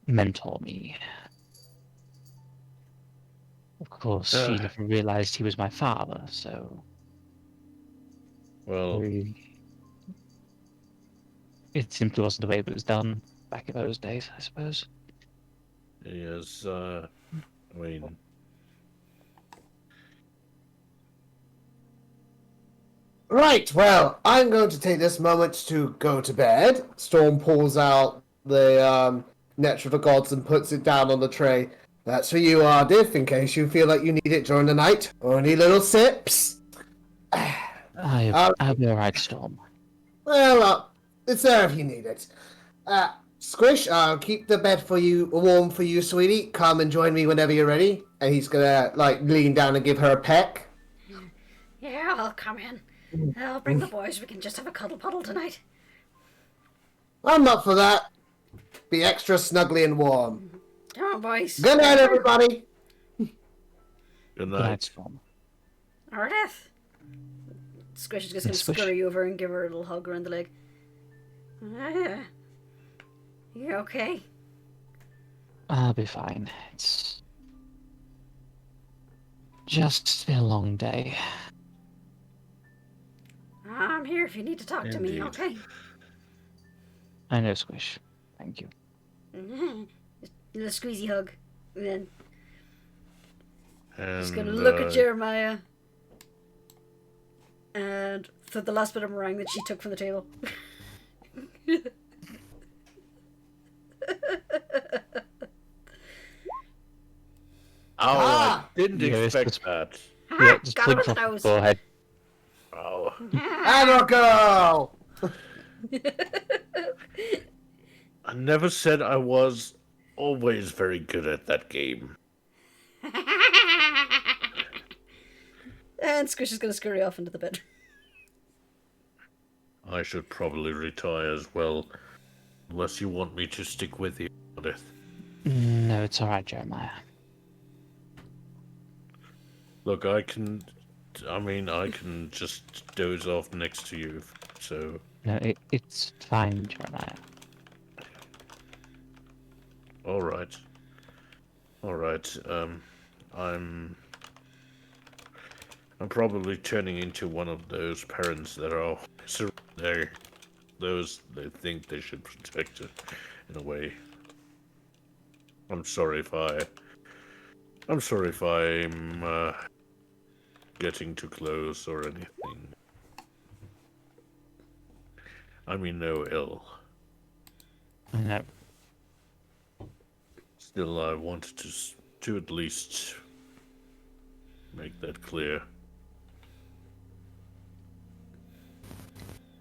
mentor me. Of course, she never realized he was my father, so... Well, it simply wasn't the way it was done back in those days, I suppose. yes, I mean... Right, well, I'm going to take this moment to go to bed. Storm pulls out the Nectar of the Gods and puts it down on the tray. That's for you, Ardeth, in case you feel like you need it during the night. Only little sips. I'll be alright, Storm. Well, it's there if you need it. Squish, I'll keep the bed for you warm for you, sweetie. Come and join me whenever you're ready. And he's gonna lean down and give her a peck. Yeah, I'll come in. I'll bring the boys. We can just have a cuddle puddle tonight. I'm up for that. Be extra snuggly and warm. Come on, boys. Good night, everybody. Good Night, night. Storm. Ardeth. Squish is just going to scurry over and give her a little hug around the leg. You okay? I'll be fine. It's just been a long day. I'm here if you need to talk to me, Indeed. okay? I know, Squish. Thank you. a squeezy hug. And then And, he's gonna look at Jeremiah and throw the last bit of meringue that she took from the table. I didn't Yeah, it's expect just- that. Yeah, just Got him blinks with the off nose. the forehead. Oh. And a girl! I never said I was always very good at that game. And Squish is gonna scurry off into the bed. I should probably retire as well. Unless you want me to stick with you, Ardeth. No, it's alright, Jeremiah. Look, I can just doze off next to you, so... No, it's fine, Jeremiah. Alright. Alright, I'm probably turning into one of those parents that are those they think they should protect it, in a way. I'm sorry if I'm getting too close or anything. I mean no ill. I know. Still, I wanted to at least make that clear.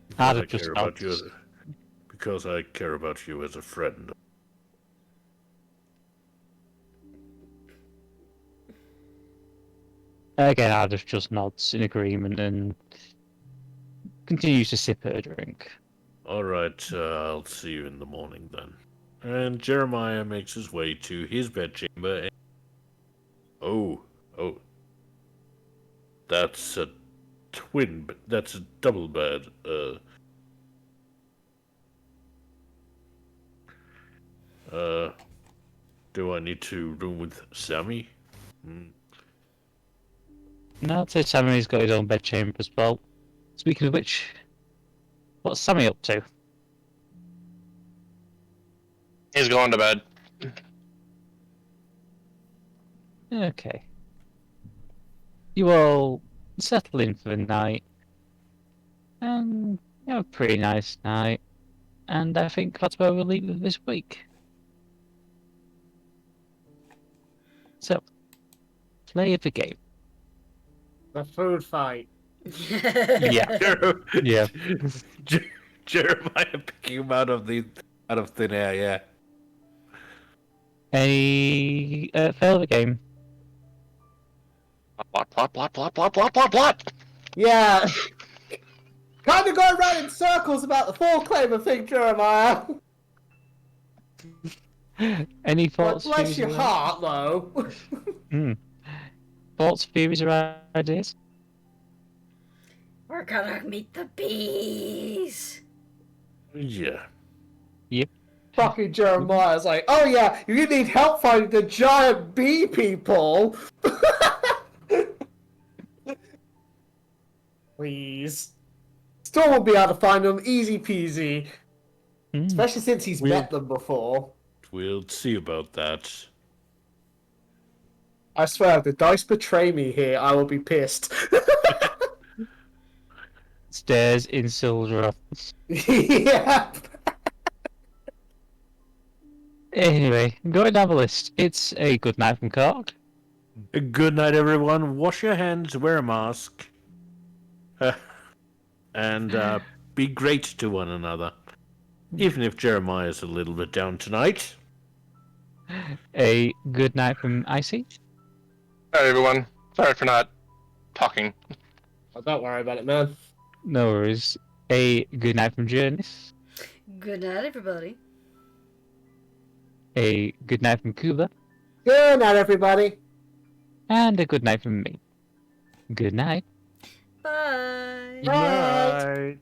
Because I care about you because I care about you as a friend. Again, Ardeth just nods in agreement and continues to sip her drink. Alright, I'll see you in the morning then. And Jeremiah makes his way to his bedchamber. And... Oh. That's a that's a double bed. Do I need to room with Sammy? No, I'd say Sammy's got his own bedchamber as well. Speaking of which, what's Sammy up to? He's going to bed. Okay. You all settle in for the night. And you have a pretty nice night. And I think that's where we'll leave it this week. So, play of the game. The food fight. Yeah. Yeah. Jeremiah picking him out of thin air. Yeah. Any fail of the game? Plot, plot, plot, plot, plot, plot, plot, plot. Yeah. Kind of going around in circles about the full claimer thing, Jeremiah. Any Well, thoughts? bless theories, your or- heart, though. Thoughts, theories, or ideas? We're gonna meet the bees. Yeah. Fucking Jeremiah's like, oh yeah, you need help finding the giant bee people. Please. Still won't be able to find them easy peasy. Especially since he's met them before. We'll see about that. I swear, if the dice betray me here, I will be pissed. Stairs in Sildra. Yeah. Anyway, going down the list. It's a good night from Kork. Good night, everyone. Wash your hands, wear a mask, and be great to one another. Even if Jeremiah's a little bit down tonight. A good night from Icy. Hi, everyone. Sorry for not talking. Oh, don't worry about it, man. No worries. A good night from Jurnis. Good night, everybody. A good night from Kubar. Good night, everybody. And a good night from me. Good night. Bye. Right.